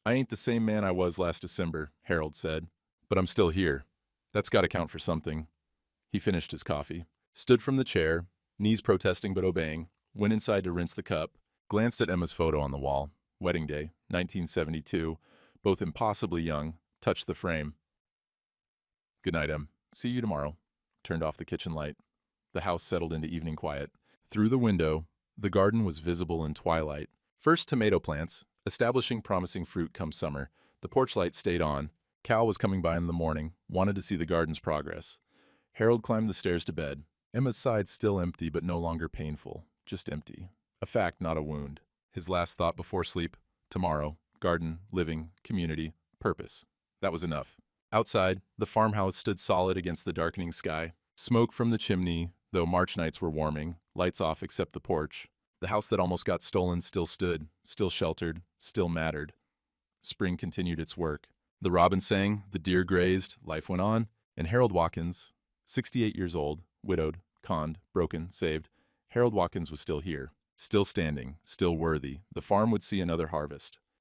"I ain't the same man I was last December," Harold said, "but I'm still here. That's got to count for something." He finished his coffee, stood from the chair, knees protesting but obeying, went inside to rinse the cup, glanced at Emma's photo on the wall. Wedding day, 1972, both impossibly young, touched the frame. "Good night, Em. See you tomorrow." turned off the kitchen light. The house settled into evening quiet. Through the window, the garden was visible in twilight. First tomato plants, establishing promising fruit come summer. The porch light stayed on. Cal was coming by in the morning, wanted to see the garden's progress. Harold climbed the stairs to bed. Emma's side still empty but no longer painful, just empty. A fact, not a wound. His last thought before sleep, tomorrow, garden, living, community, purpose. That was enough. Outside, the farmhouse stood solid against the darkening sky. Smoke from the chimney, though March nights were warming, lights off except the porch. The house that almost got stolen still stood, still sheltered, still mattered. Spring continued its work. The robin sang, the deer grazed, life went on, and Harold Watkins, 68 years old, widowed, conned, broken, saved, Harold Watkins was still here, still standing, still worthy. The farm would see another harvest.